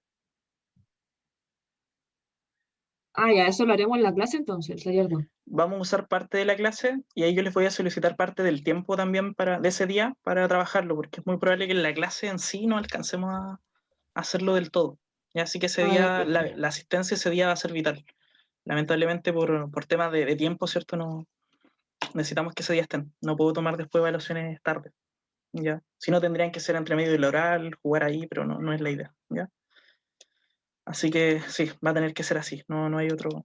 Ah, ya, eso lo haremos en la clase entonces, el taller 2. Vamos a usar parte de la clase y ahí yo les voy a solicitar parte del tiempo también de ese día para trabajarlo, porque es muy probable que en la clase en sí no alcancemos a hacerlo del todo. Y así que ese Ah, ya, día, perfecto. la asistencia ese día va a ser vital. Lamentablemente por temas de tiempo, ¿cierto? No, necesitamos que ese día estén. No puedo tomar después evaluaciones tarde. ¿Ya? Si no, tendrían que ser entre medio del oral, jugar ahí, pero no es la idea. ¿Ya? Así que sí, va a tener que ser así, no hay otro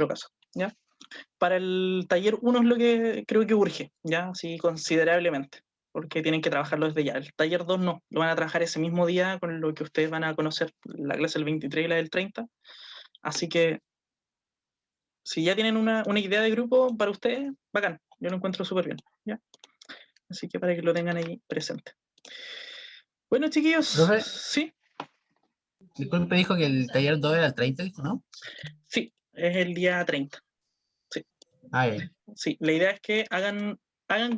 caso. ¿Ya? Para el taller 1 es lo que creo que urge, ¿ya? Sí, considerablemente, porque tienen que trabajarlo desde ya. El taller 2 no, lo van a trabajar ese mismo día con lo que ustedes van a conocer, la clase del 23 y la del 30. Así que si ya tienen una idea de grupo para ustedes, bacán, yo lo encuentro súper bien, ¿ya? Así que para que lo tengan ahí presente. Bueno, chiquillos, Profe, sí, disculpe, dijo que el taller 2 era el 30, dijo, ¿no? sí, es el día 30. Sí, Ah, ya. sí, la idea es que hagan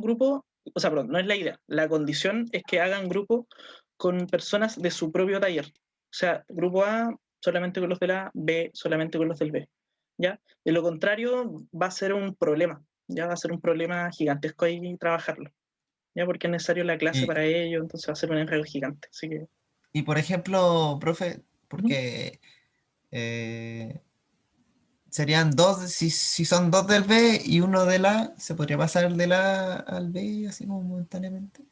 grupo, o sea, perdón, no es la idea, la condición es que hagan grupo con personas de su propio taller. O sea, grupo A solamente con los del A, B solamente con los del B. ¿Ya? De lo contrario, va a ser un problema, ya va a ser un problema gigantesco ahí trabajarlo, ya porque es necesario la clase Y, para ello, entonces va a ser un enredo gigante. Así que, y por ejemplo, profe, ujú. porque serían dos, si son dos del B y uno del A, ¿se podría pasar del A al B así como momentáneamente?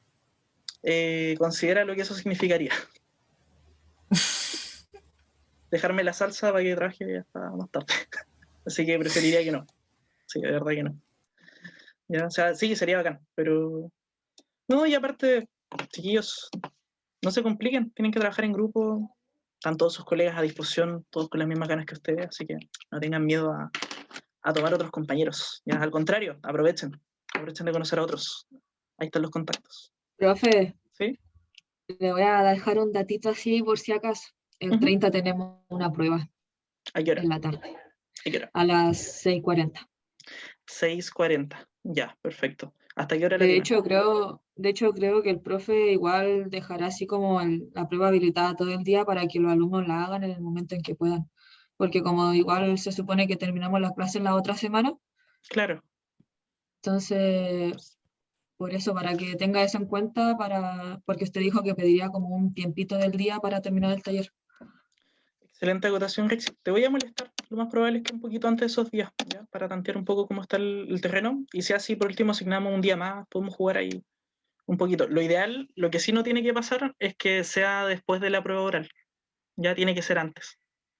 Considera lo que eso significaría. Dejarme la salsa para que trabaje hasta más tarde. Así que preferiría que no. Sí, de verdad que no. ¿Ya? O sea, sí, sería bacán, pero... No, y aparte, chiquillos, no se compliquen, tienen que trabajar en grupo, están todos sus colegas a disposición, todos con las mismas ganas que ustedes, así que no tengan miedo a tomar otros compañeros. ¿Ya? Al contrario, aprovechen de conocer a otros. Ahí están los contactos. Profe, ¿Sí? le voy a dejar un datito así por si acaso. El Ujú. 30 tenemos una prueba ¿A qué hora? en la tarde, ¿A qué hora? a las 6:40. 6:40. Ya, perfecto. ¿Hasta qué hora la De tienen? hecho, creo que el profe igual dejará así como la prueba habilitada todo el día para que los alumnos la hagan en el momento en que puedan. Porque como igual se supone que terminamos las clases la otra semana, Claro. entonces por eso, para que tenga eso en cuenta, porque usted dijo que pediría como un tiempito del día para terminar el taller. Excelente acotación, Rexy. Te voy a molestar. Lo más probable es que un poquito antes de esos días, ¿ya? Para tantear un poco cómo está el terreno. Y si así, por último, asignamos un día más, podemos jugar ahí un poquito. Lo ideal, lo que sí no tiene que pasar es que sea después de la prueba oral. Ya tiene que ser antes.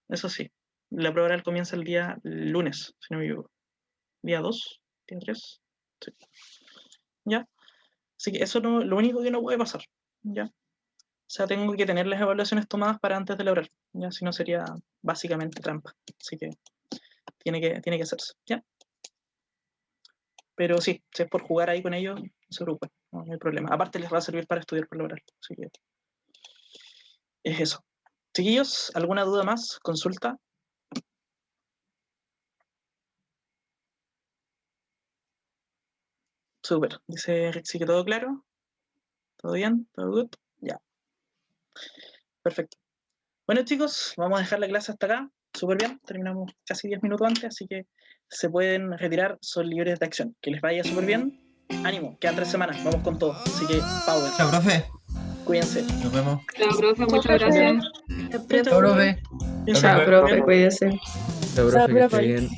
Eso sí. La prueba oral comienza el día lunes, si no me equivoco. ¿Día 2? ¿Día 3? Sí. ¿Ya? Así que eso no, lo único que no puede pasar. ¿Ya? O sea, tengo que tener las evaluaciones tomadas para antes de la oral. ¿Ya? Si no sería básicamente trampa. Así que tiene que hacerse. ¿Ya? Pero sí, si es por jugar ahí con ellos, no se preocupen, no hay problema. Aparte les va a servir para estudiar por lo oral, así que es eso. Chiquillos, ¿alguna duda más? ¿Consulta? Súper, dice Rixi que todo claro. ¿Todo bien? ¿Todo good? Ya. Perfecto. Bueno, chicos, vamos a dejar la clase hasta acá. Súper bien, terminamos casi 10 minutos antes, así que se pueden retirar, son libres de acción. Que les vaya súper bien. Ánimo, quedan 3 semanas, vamos con todo. Así que, power. Chao, profe. Cuídense. Nos vemos. Chao, profe, muchas profe. gracias. Chao, profe. Chao, profe, cuídese. Chao, profe, que esté bien.